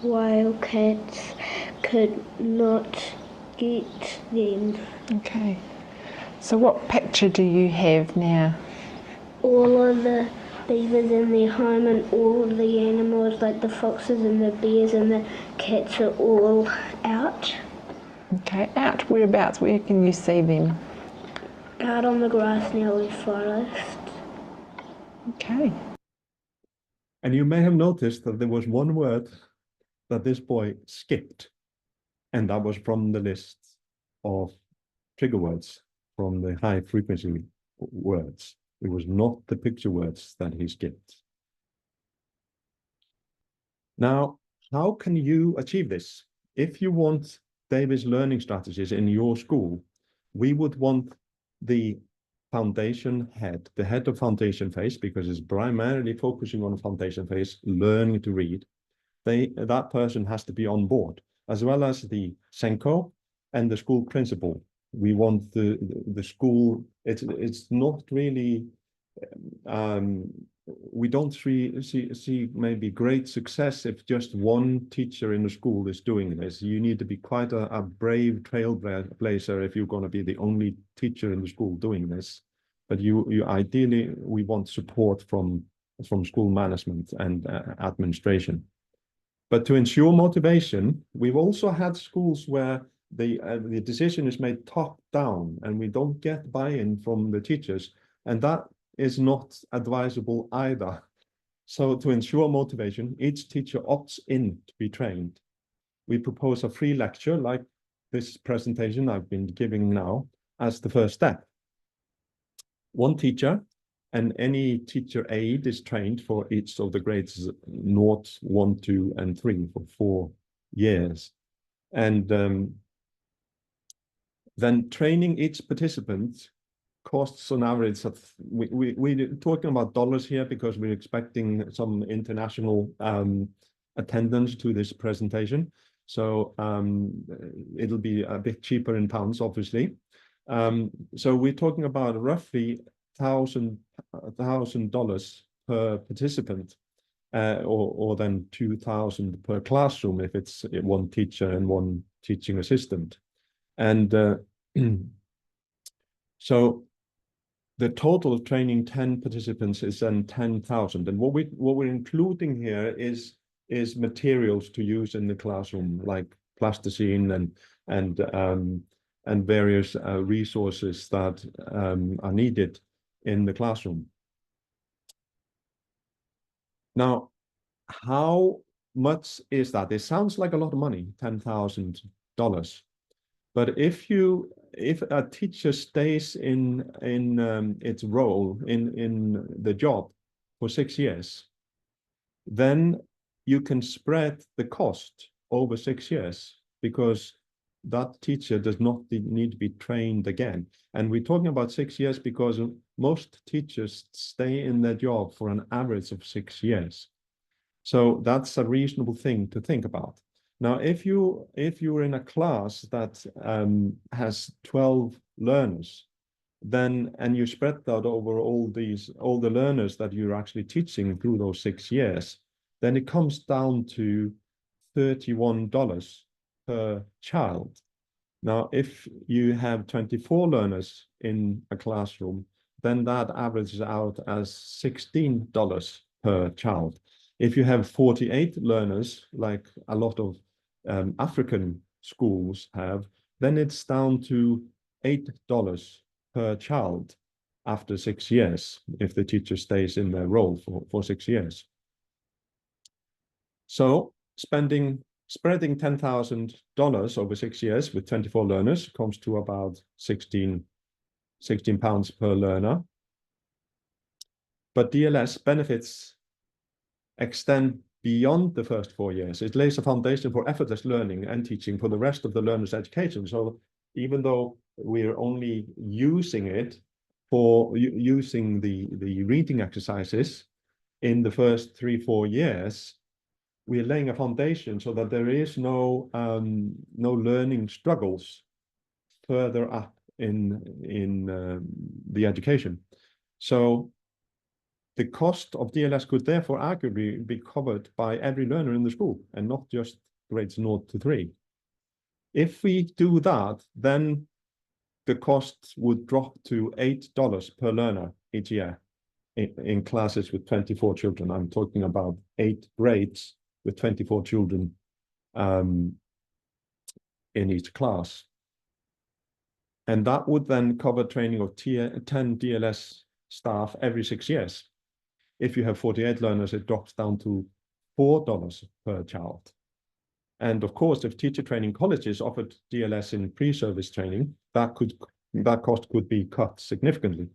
wildcats could not get them. Okay. So what picture do you have now? All of the beavers in their home and all of the animals, like the foxes and the bears and the cats, are all out. Okay, out whereabouts? Where can you see them? Out on the grass near the forest. Okay. And you may have noticed that there was one word that this boy skipped, and that was from the list of trigger words, from the high frequency words. It was not the picture words that he skipped. Now, how can you achieve this? If you want David's learning strategies in your school, we would want the foundation head, the head of foundation phase, because it's primarily focusing on foundation phase, learning to read. That person has to be on board, as well as the Senko and the school principal. We want the school, it's not really, we don't see maybe great success if just one teacher in the school is doing this. You need to be quite a brave trailblazer if you're going to be the only teacher in the school doing this. But you ideally, we want support from school management and administration. But to ensure motivation, we've also had schools where the decision is made top down and we don't get buy-in from the teachers, and that is not advisable either. So to ensure motivation, each teacher opts in to be trained. We propose a free lecture like this presentation I've been giving now as the first step. One teacher and any teacher aide is trained for each of the grades 0, 1, 2, and 3 for 4 years. And then training each participant costs on average of, we're talking about dollars here because we're expecting some international attendance to this presentation. So it'll be a bit cheaper in pounds, obviously. So we're talking about roughly $1,000 per participant, or then 2,000 per classroom if it's one teacher and one teaching assistant. And so the total of training 10 participants is then 10,000. And what we're including here is materials to use in the classroom, like plasticine and various resources that are needed in the classroom. Now, how much is that? It sounds like a lot of money, $10,000. But if a teacher stays in its role in the job for 6 years, then you can spread the cost over 6 years, because that teacher does not need to be trained again. And we're talking about 6 years because most teachers stay in their job for an average of 6 years. So that's a reasonable thing to think about. Now, if you're in a class that has 12 learners, then and you spread that over all the learners that you're actually teaching through those 6 years, then it comes down to $31 per child. Now, if you have 24 learners in a classroom, then that averages out as $16 per child. If you have 48 learners, like a lot of African schools have, then it's down to $8 per child after 6 years, if the teacher stays in their role for 6 years. So spreading $10,000 over 6 years with 24 learners comes to about 16 pounds per learner. But DLS benefits extend beyond the first 4 years. It lays a foundation for effortless learning and teaching for the rest of the learner's education. So even though we're only using it for using the reading exercises in the first 3-4 years, we're laying a foundation so that there is no learning struggles further up in the education. So the cost of DLS could therefore arguably be covered by every learner in the school and not just grades 0 to 3. If we do that, then the cost would drop to $8 per learner each year in classes with 24 children. I'm talking about 8 grades with 24 children in each class. And that would then cover training of 10 DLS staff every 6 years. If you have 48 learners, it drops down to $4 per child. And of course, if teacher training colleges offered DLS in pre-service training, that cost could be cut significantly.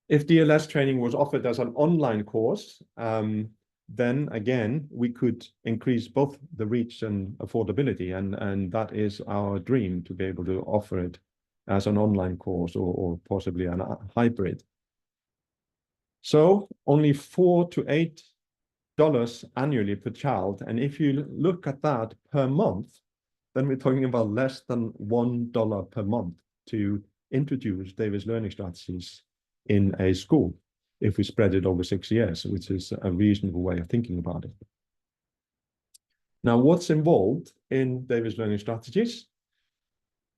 If DLS training was offered as an online course, then again, we could increase both the reach and affordability. And that is our dream, to be able to offer it as an online course or possibly a hybrid. So only $4 to $8 annually per child. And if you look at that per month, then we're talking about less than $1 per month to introduce Davis learning strategies in a school, if we spread it over 6 years, which is a reasonable way of thinking about it. Now, what's involved in Davis learning strategies?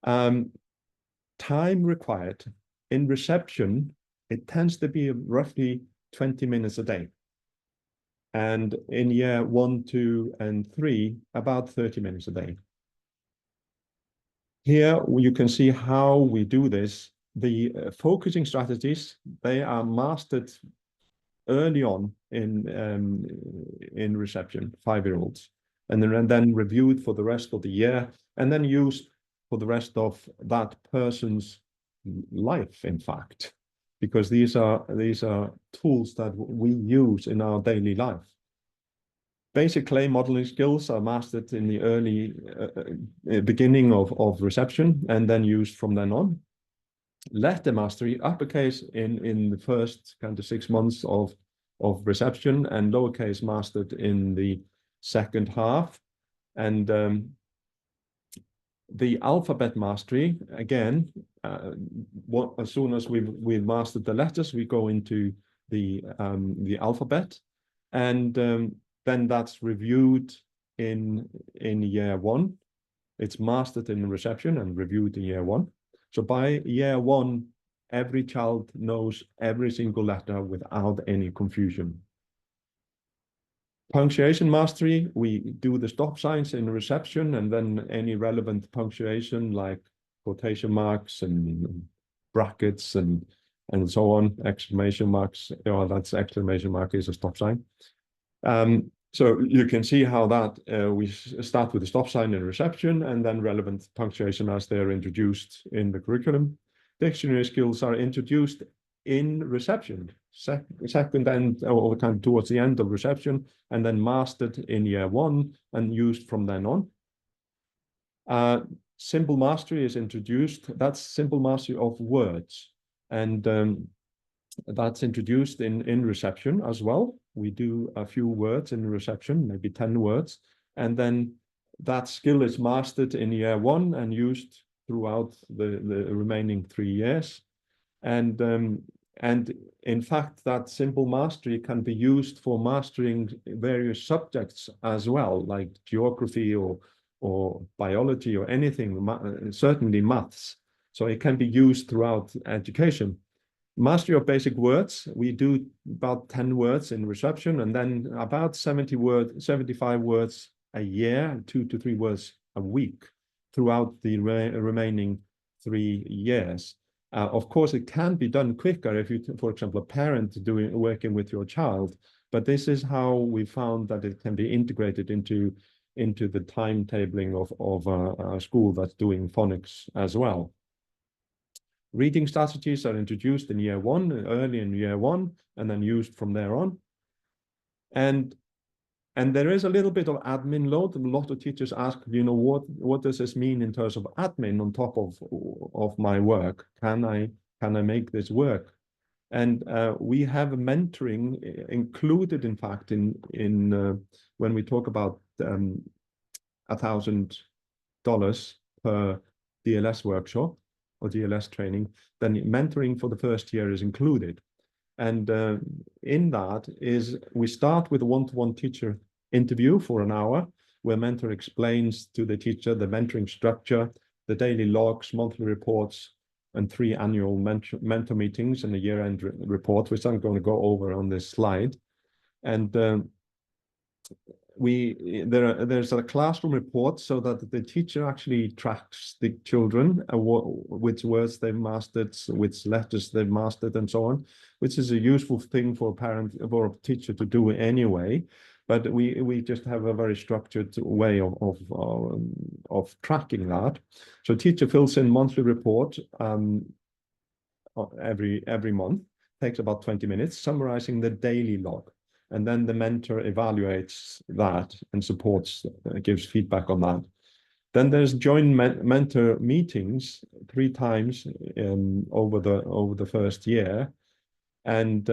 Time required. In reception, it tends to be roughly 20 minutes a day. And in year 1, 2, and 3, about 30 minutes a day. Here you can see how we do this. The focusing strategies, they are mastered early on in reception, 5-year-olds, and then reviewed for the rest of the year, and then used for the rest of that person's life, in fact, because these are tools that we use in our daily life. Basic clay modeling skills are mastered in the early beginning of reception and then used from then on. Letter mastery, uppercase in the first kind of 6 months of reception, and lowercase mastered in the second half. And the alphabet mastery, again, as soon as we've mastered the letters, we go into the alphabet, and then that's reviewed in year 1. It's mastered in reception and reviewed in year 1. So by year 1, every child knows every single letter without any confusion. Punctuation mastery, we do the stop signs in reception, and then any relevant punctuation like quotation marks and brackets and so on, exclamation marks. Oh, that's exclamation mark is a stop sign. So you can see how that we start with the stop sign in reception and then relevant punctuation as they're introduced in the curriculum. Dictionary skills are introduced in reception, second and or kind of towards the end of reception, and then mastered in year 1 and used from then on. Simple mastery is introduced. That's simple mastery of words. And that's introduced in reception as well. We do a few words in reception, maybe 10 words. And then that skill is mastered in year 1 and used throughout the remaining 3 years. And in fact, that simple mastery can be used for mastering various subjects as well, like geography or biology or anything, certainly maths. So it can be used throughout education. Mastery of basic words, we do about 10 words in reception, and then about 75 words a year, 2 to 3 words a week throughout the remaining 3 years. Of course, it can be done quicker if you, for example, a parent working with your child, but this is how we found that it can be integrated into the timetabling of a school that's doing phonics as well. Reading strategies are introduced in year 1, early in year 1, and then used from there on. And there is a little bit of admin load. A lot of teachers ask, what does this mean in terms of admin on top of my work? Can I make this work? And we have mentoring included, in fact, in when we talk about $1,000 per DLS workshop or DLS training, then mentoring for the first year is included. And in that is we start with a one-to-one teacher interview for an hour, where mentor explains to the teacher the mentoring structure, the daily logs, monthly reports, and 3 annual mentor meetings and a year-end report, which I'm going to go over on this slide. And there's a classroom report so that the teacher actually tracks the children, which words they've mastered, which letters they've mastered, and so on, which is a useful thing for a parent or a teacher to do anyway. But we just have a very structured way of tracking that. So teacher fills in monthly report every month, takes about 20 minutes, summarizing the daily log. And then the mentor evaluates that and supports, gives feedback on that. Then there's joint mentor meetings 3 times over the first year, and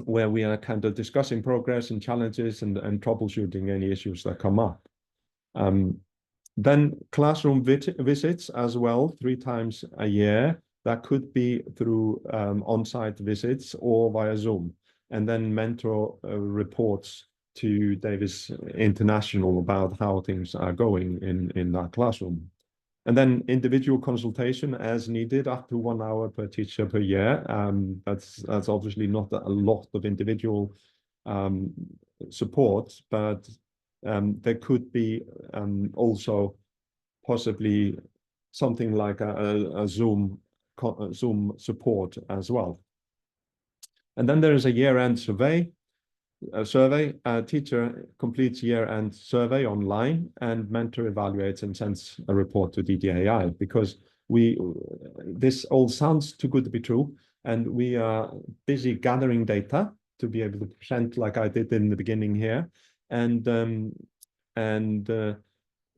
where we are kind of discussing progress and challenges and troubleshooting any issues that come up. Then classroom visits as well, 3 times a year. That could be through on-site visits or via Zoom. And then mentor reports to Davis International about how things are going in that classroom. And then individual consultation as needed, up to 1 hour per teacher per year. That's obviously not a lot of individual support, but there could be also possibly something like a Zoom support as well. And then there is a year-end survey. A teacher completes year-end survey online, and mentor evaluates and sends a report to DDAI, because this all sounds too good to be true, and we are busy gathering data to be able to present like I did in the beginning here, and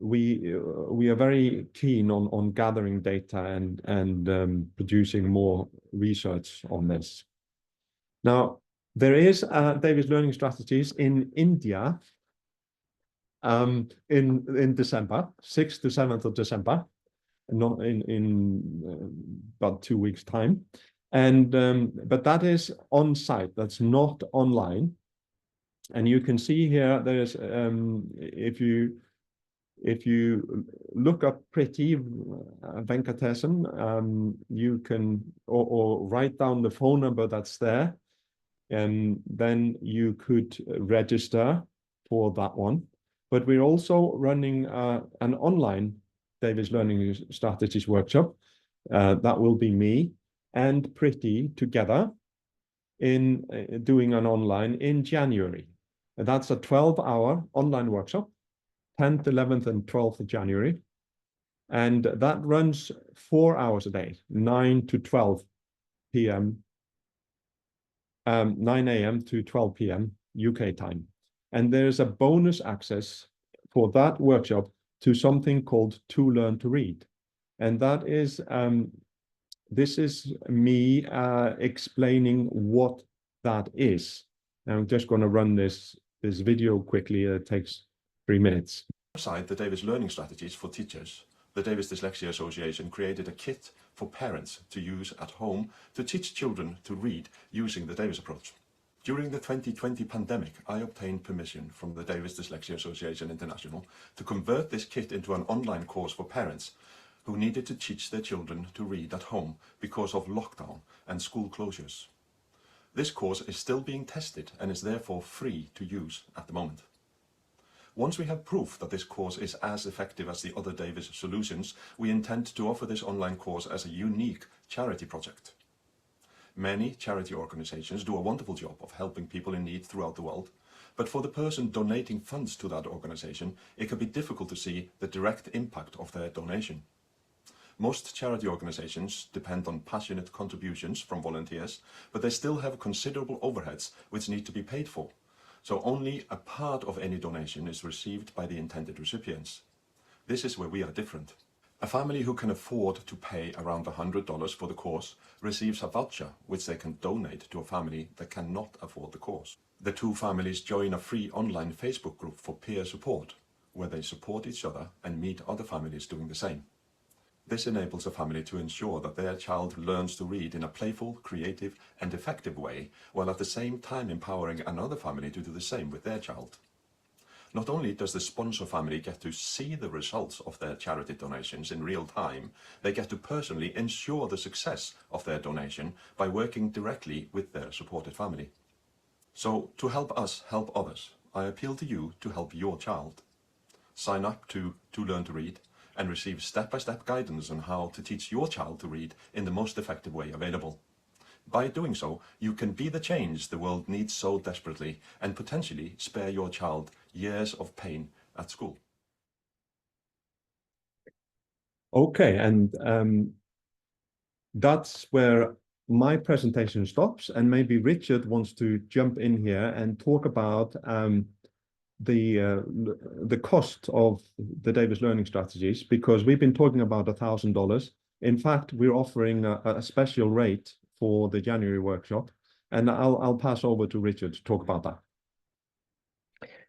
we are very keen on gathering data and producing more research on this. Now, there is Davis Learning Strategies in India in December, 6th to 7th of December, not in about 2 weeks' time. And but that is on site, that's not online. And you can see here, there's if you look up Pretty Venkatesan, you can or write down the phone number that's there, and then you could register for that one. But we're also running an online Davis Learning Strategies workshop. That will be me and Pretty together in doing an online in January. And that's a 12-hour online workshop, 10th, 11th, and 12th of January. And that runs 4 hours a day, 9 to 12 p.m. 9 a.m. to 12 p.m. UK time. And there's a bonus access for that workshop to something called To Learn to Read. And that is, this is me explaining what that is. I'm just going to run this video quickly. It takes 3 minutes. Alongside the Davis Learning Strategies for Teachers, the Davis Dyslexia Association created a kit for parents to use at home to teach children to read using the Davis approach. During the 2020 pandemic, I obtained permission from the Davis Dyslexia Association International to convert this kit into an online course for parents who needed to teach their children to read at home because of lockdown and school closures. This course is still being tested and is therefore free to use at the moment. Once we have proof that this course is as effective as the other Davis solutions, we intend to offer this online course as a unique charity project. Many charity organizations do a wonderful job of helping people in need throughout the world, but for the person donating funds to that organization, it can be difficult to see the direct impact of their donation. Most charity organizations depend on passionate contributions from volunteers, but they still have considerable overheads which need to be paid for. So only a part of any donation is received by the intended recipients. This is where we are different. A family who can afford to pay around $100 for the course receives a voucher which they can donate to a family that cannot afford the course. The two families join a free online Facebook group for peer support, where they support each other and meet other families doing the same. This enables a family to ensure that their child learns to read in a playful, creative, and effective way, while at the same time empowering another family to do the same with their child. Not only does the sponsor family get to see the results of their charity donations in real time, they get to personally ensure the success of their donation by working directly with their supported family. So, to help us help others, I appeal to you to help your child. Sign up to Learn to Read and receive step-by-step guidance on how to teach your child to read in the most effective way available. By doing so, you can be the change the world needs so desperately and potentially spare your child years of pain at school. Okay, and that's where my presentation stops, and maybe Richard wants to jump in here and talk about the cost of the Davis Learning Strategies, because we've been talking about $1,000. In fact, we're offering a special rate for the January workshop, and I'll pass over to Richard to talk about that.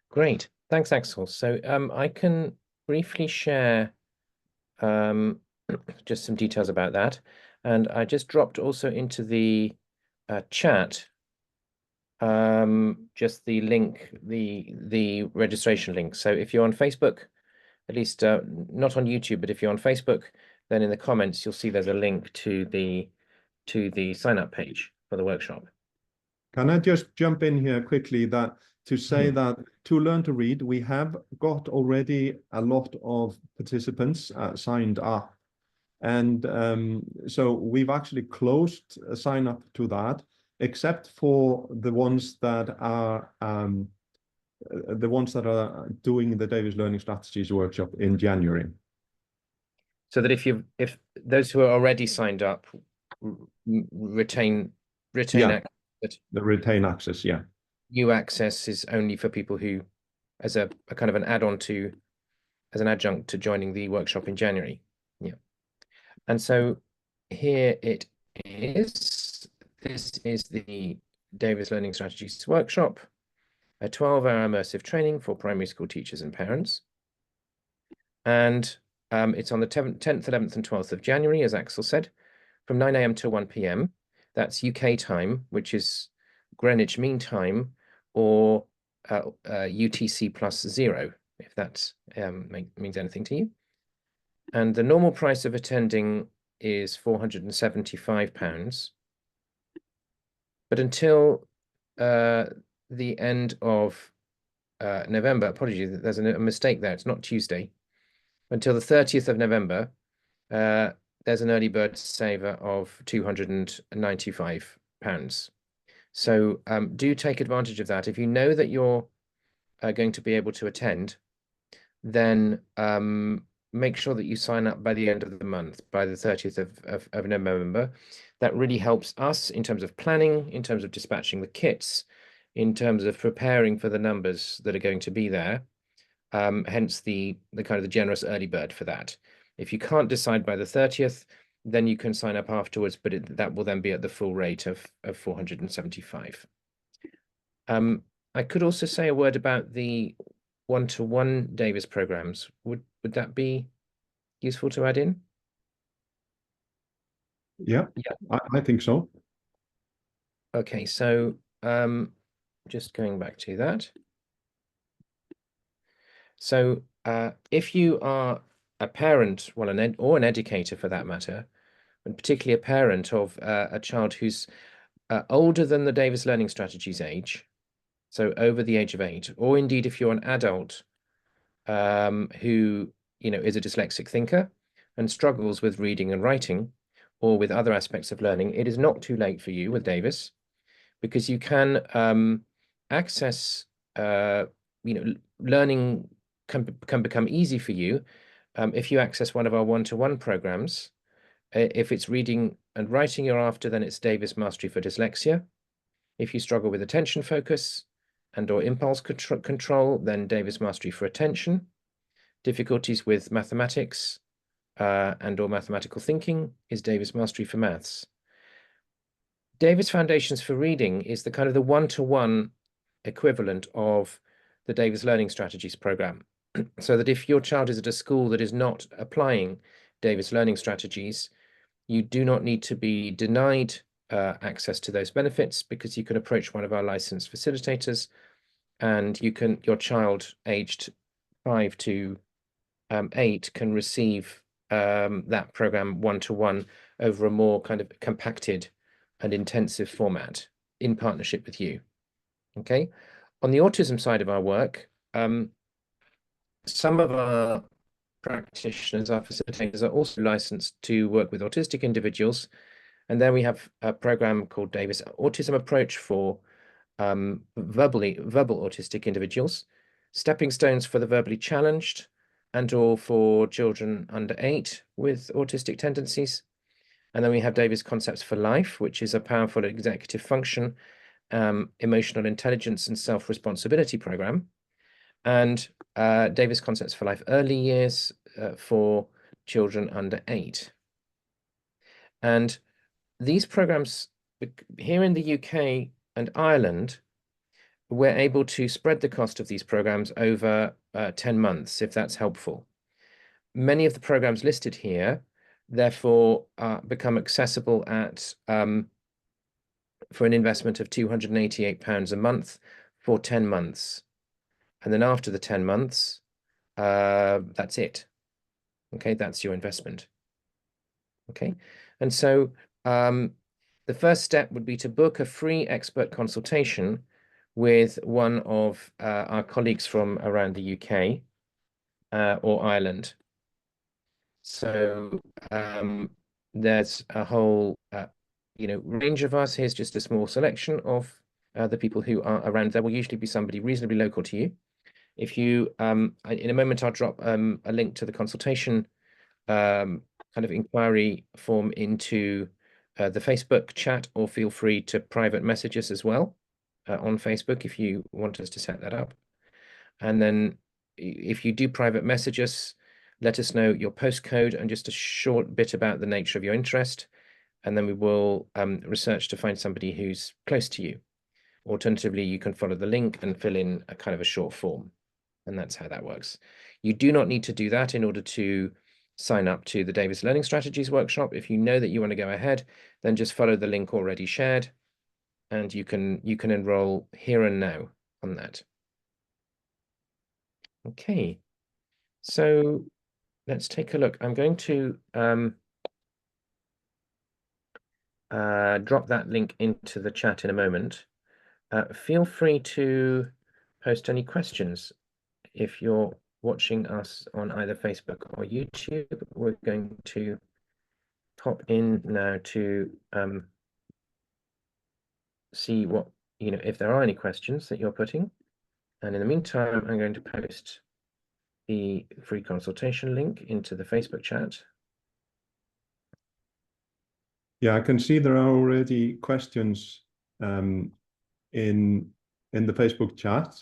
Great, thanks, Axel. So I can briefly share just some details about that, and I just dropped also into the chat just the link, the registration link. So if you're on Facebook, at least not on YouTube, but if you're on Facebook, then in the comments you'll see there's a link to the sign up page for the workshop. Can I just jump in here quickly that to say that To Learn to Read, we have got already a lot of participants signed up, and so we've actually closed a sign up to that, except for the ones that are doing the Davis Learning Strategies workshop in January. So that if those who are already signed up retain access, the retain access, yeah. New access is only for people who, as a kind of an add-on to, as an adjunct to joining the workshop in January. Yeah. And so here it is. This is the Davis Learning Strategies workshop, a 12-hour immersive training for primary school teachers and parents. And it's on the 10th, 11th, and 12th of January, as Axel said, from 9 a.m. to 1 p.m. That's UK time, which is Greenwich Mean Time, or UTC +0, if that means anything to you. And the normal price of attending is £475. But until the end of November, apologies, there's a mistake there, it's not Tuesday. Until the 30th of November, there's an early bird saver of £295. So do take advantage of that. If you know that you're going to be able to attend, then make sure that you sign up by the end of the month, by the 30th of November. That really helps us in terms of planning, in terms of dispatching the kits, in terms of preparing for the numbers that are going to be there. hence the kind of the generous early bird for that. If you can't decide by the 30th, then you can sign up afterwards, but that will then be at the full rate of 475. I could also say a word about the one-to-one Davis programs. Would that be useful to add in? Yeah, I think so. Okay, so just going back to that. So if you are a parent, well, or an educator for that matter, and particularly a parent of a child who's older than the Davis Learning Strategies age, so over the age of 8, or indeed if you're an adult who is a dyslexic thinker and struggles with reading and writing, or with other aspects of learning, it is not too late for you with Davis, because you can access learning can become easy for you if you access one of our one-to-one programs. If it's reading and writing you're after, then it's Davis Mastery for Dyslexia. If you struggle with attention focus and/or impulse control, then Davis Mastery for Attention. Difficulties with mathematics and/or mathematical thinking is Davis Mastery for Maths. Davis Foundations for Reading is the kind of the one-to-one equivalent of the Davis Learning Strategies program. So that if your child is at a school that is not applying Davis Learning Strategies, you do not need to be denied access to those benefits, because you can approach one of our licensed facilitators, and your child aged 5 to 8 can receive that program one-to-one over a more kind of compacted and intensive format in partnership with you. Okay. On the autism side of our work, some of our practitioners, our facilitators, are also licensed to work with autistic individuals. And then we have a program called Davis Autism Approach for verbal autistic individuals, stepping stones for the verbally challenged, and/or for children under 8 with autistic tendencies. And then we have Davis Concepts for Life, which is a powerful executive function, emotional intelligence and self-responsibility program. And Davis Concepts for Life Early Years for children under 8. And these programs here in the UK and Ireland, we're able to spread the cost of these programs over 10 months, if that's helpful. Many of the programs listed here, therefore, become accessible at for an investment of £288 a month for 10 months. And then after the 10 months, that's it. Okay, that's your investment. Okay, and so the first step would be to book a free expert consultation with one of our colleagues from around the UK or Ireland. So there's a whole range of us. Here's just a small selection of the people who are around. There will usually be somebody reasonably local to you. If you, in a moment, I'll drop a link to the consultation kind of inquiry form into the Facebook chat, or feel free to private message us as well on Facebook if you want us to set that up. And then if you do private message us, let us know your postcode and just a short bit about the nature of your interest. And then we will research to find somebody who's close to you. Alternatively, you can follow the link and fill in a kind of a short form. And that's how that works. You do not need to do that in order to sign up to the Davis Learning Strategies workshop. If you know that you want to go ahead, then just follow the link already shared, and you can enroll here and now on that. Okay, so let's take a look. I'm going to drop that link into the chat in a moment. Feel free to post any questions if you're watching us on either Facebook or YouTube. We're going to pop in now to see what, if there are any questions that you're putting. And in the meantime, I'm going to post the free consultation link into the Facebook chat. Yeah, I can see there are already questions in the Facebook chat.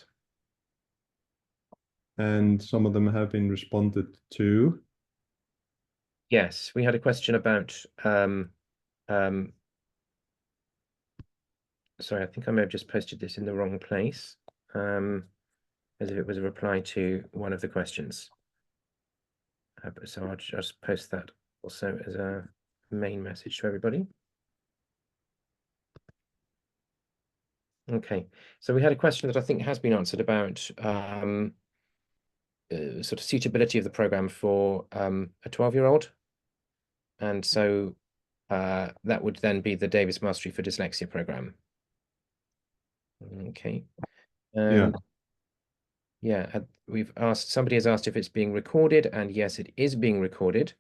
and some of them have been responded to. Yes, we had a question about sorry, I think I may have just posted this in the wrong place, as if it was a reply to one of the questions. So I'll just post that also as a main message to everybody. Okay, so we had a question that I think has been answered about sort of suitability of the program for a 12-year-old. And so that would then be the Davis Mastery for Dyslexia program. Okay. And yeah, we've asked, somebody has asked if it's being recorded, and yes, it is being recorded.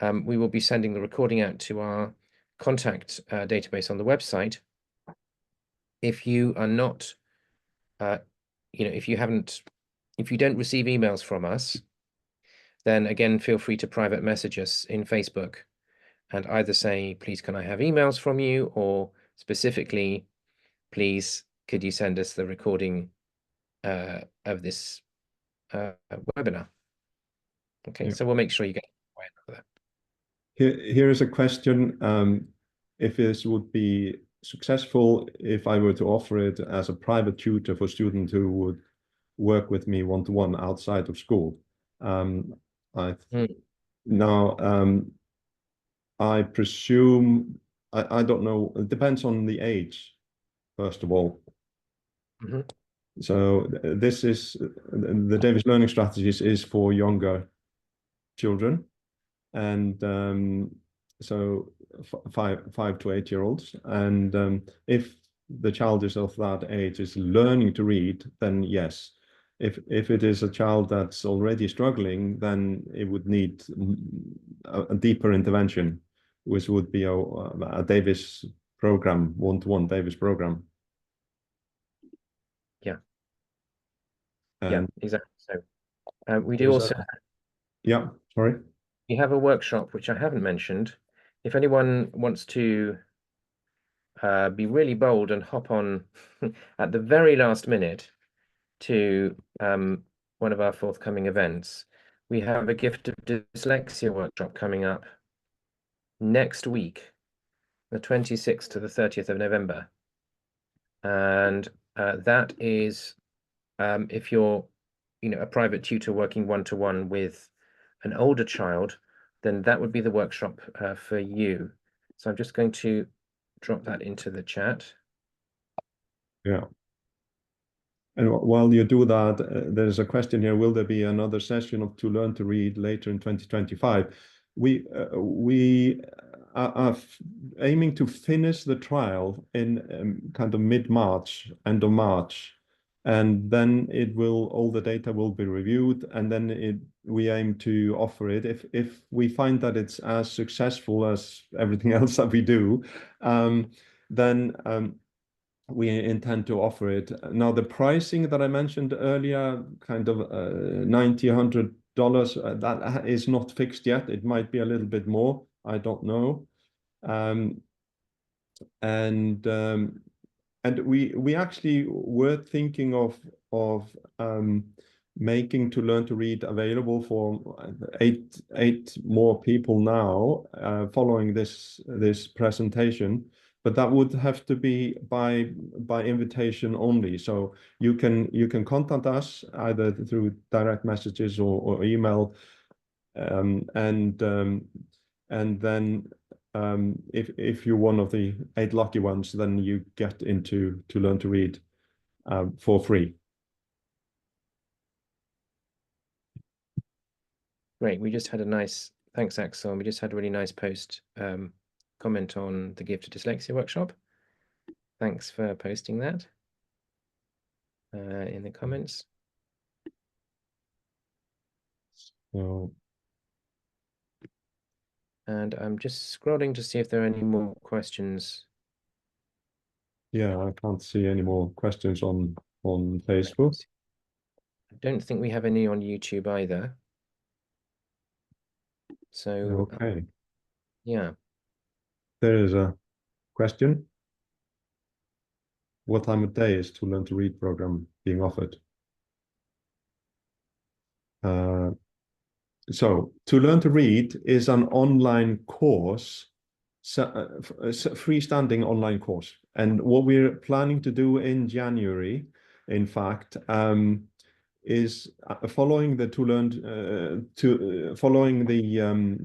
We will be sending the recording out to our contact database on the website. If you are not, if you don't receive emails from us, then again, feel free to private message us in Facebook and either say, please, can I have emails from you? Or specifically, please, could you send us the recording of this webinar? Okay, so we'll make sure you get that. Here is a question. If this would be successful, if I were to offer it as a private tutor for students who would work with me one-to-one outside of school. I presume, I don't know, it depends on the age, first of all. So this is, the Davis Learning Strategies is for younger children. And so 5 to 8 year olds. And if the child is of that age is learning to read, then yes. If it is a child that's already struggling, then it would need a deeper intervention, which would be a Davis program, one-to-one Davis program. Yeah. And yeah, exactly. So we do also. Yeah, sorry. We have a workshop, which I haven't mentioned. If anyone wants to be really bold and hop on at the very last minute to one of our forthcoming events, we have a Gift of Dyslexia workshop coming up next week, the 26th to the 30th of November. And that is, if you're, a private tutor working one-to-one with an older child, then that would be the workshop for you. So I'm just going to drop that into the chat. Yeah. And while you do that, there's a question here, will there be another session of To Learn to Read later in 2025? We are aiming to finish the trial in kind of mid-March, end of March. And then all the data will be reviewed, and then we aim to offer it. If we find that it's as successful as everything else that we do, then we intend to offer it. Now, the pricing that I mentioned earlier, kind of $90, $100, that is not fixed yet. It might be a little bit more. I don't know. And we actually were thinking of making To Learn to Read available for eight more people now, following this presentation. But that would have to be by invitation only. So you can contact us either through direct messages or email, and then if you're one of the 8 lucky ones, then you get into To Learn to Read for free. Great. We just had a nice, thanks, Axel. We just had a really nice post comment on the Gift of Dyslexia workshop. Thanks for posting that in the comments. So, and I'm just scrolling to see if there are any more questions. Yeah, I can't see any more questions on Facebook. I don't think we have any on YouTube either. So, okay. Yeah. There is a question. What time of day is To Learn to Read program being offered? So To Learn to Read is an online course, freestanding online course. And what we're planning to do in January, in fact, is following the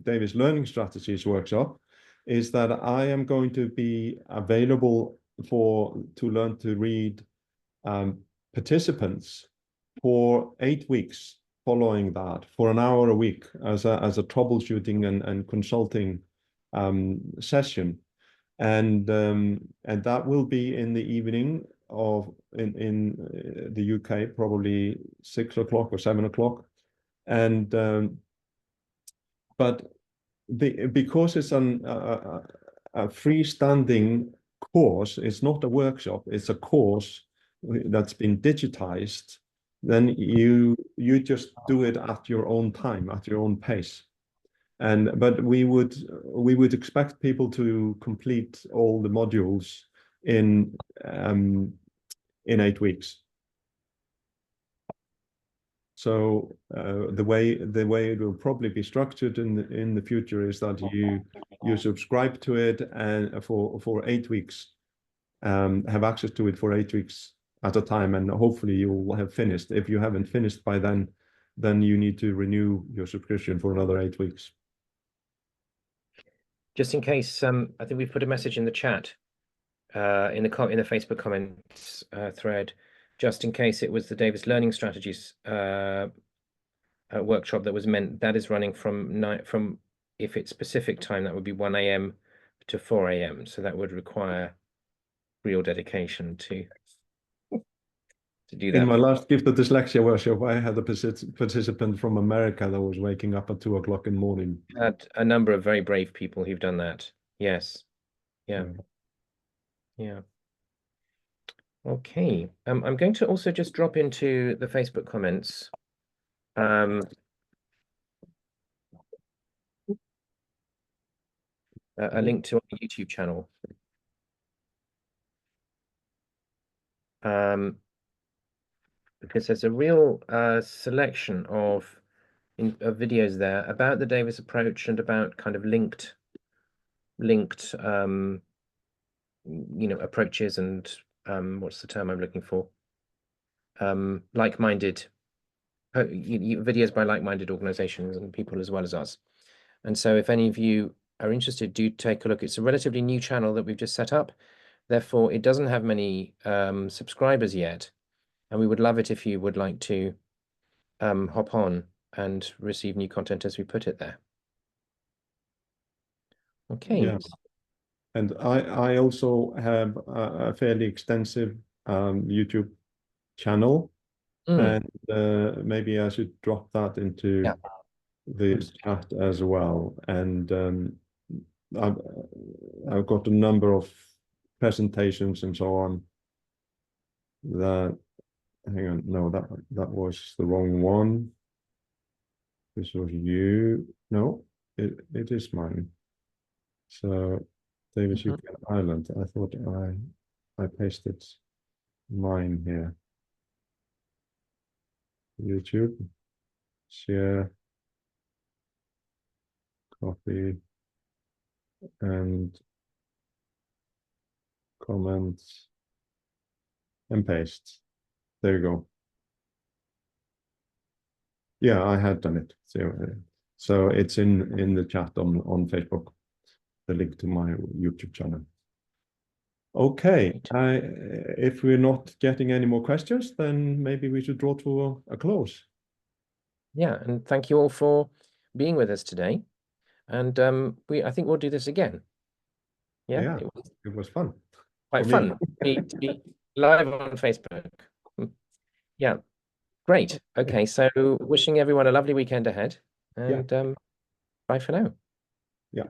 Davis Learning Strategies workshop, is that I am going to be available to learn to read participants for 8 weeks following that, for an hour a week as a troubleshooting and consulting session. And that will be in the evening in the UK, probably 6 o'clock or 7 o'clock. And but because it's a freestanding course, it's not a workshop, it's a course that's been digitized, then you just do it at your own time, at your own pace. But we would expect people to complete all the modules in 8 weeks. So the way it will probably be structured in the future is that you subscribe to it and for 8 weeks, have access to it for 8 weeks at a time, and hopefully you will have finished. If you haven't finished by then you need to renew your subscription for another 8 weeks. Just in case, I think we've put a message in the chat, in the Facebook comments thread, just in case it was the Davis Learning Strategies workshop that was meant. That is running from if it's Pacific time, that would be 1 a.m. to 4 a.m. So that would require real dedication to do that. In my last Gift of Dyslexia workshop, I had a participant from America that was waking up at 2 o'clock in the morning. Had a number of very brave people who've done that. Yes. Yeah. Yeah. Okay. I'm going to also just drop into the Facebook comments. A link to our YouTube channel. Because there's a real selection of videos there about the Davis approach and about kind of linked approaches and what's the term I'm looking for? Like-minded videos by like-minded organizations and people as well as us. And so if any of you are interested, do take a look. It's a relatively new channel that we've just set up. Therefore, it doesn't have many subscribers yet. And we would love it if you would like to hop on and receive new content as we put it there. Okay. Yeah. And I also have a fairly extensive YouTube channel, and maybe I should drop that into the chat as well. And I've got a number of presentations and so on that. Hang on, no, that was the wrong one. This was you. No, it is mine. So Davis UK Ireland. I thought I pasted mine here. YouTube, share, copy, and comments, and paste. There you go. Yeah, I had done it. So it's in the chat on Facebook, the link to my YouTube channel. Okay, if we're not getting any more questions, then maybe we should draw to a close. Yeah, and thank you all for being with us today. And I think we'll do this again. Yeah, it was fun. Quite fun to be live on Facebook. Yeah, great. Okay, so wishing everyone a lovely weekend ahead, and bye for now. Yeah.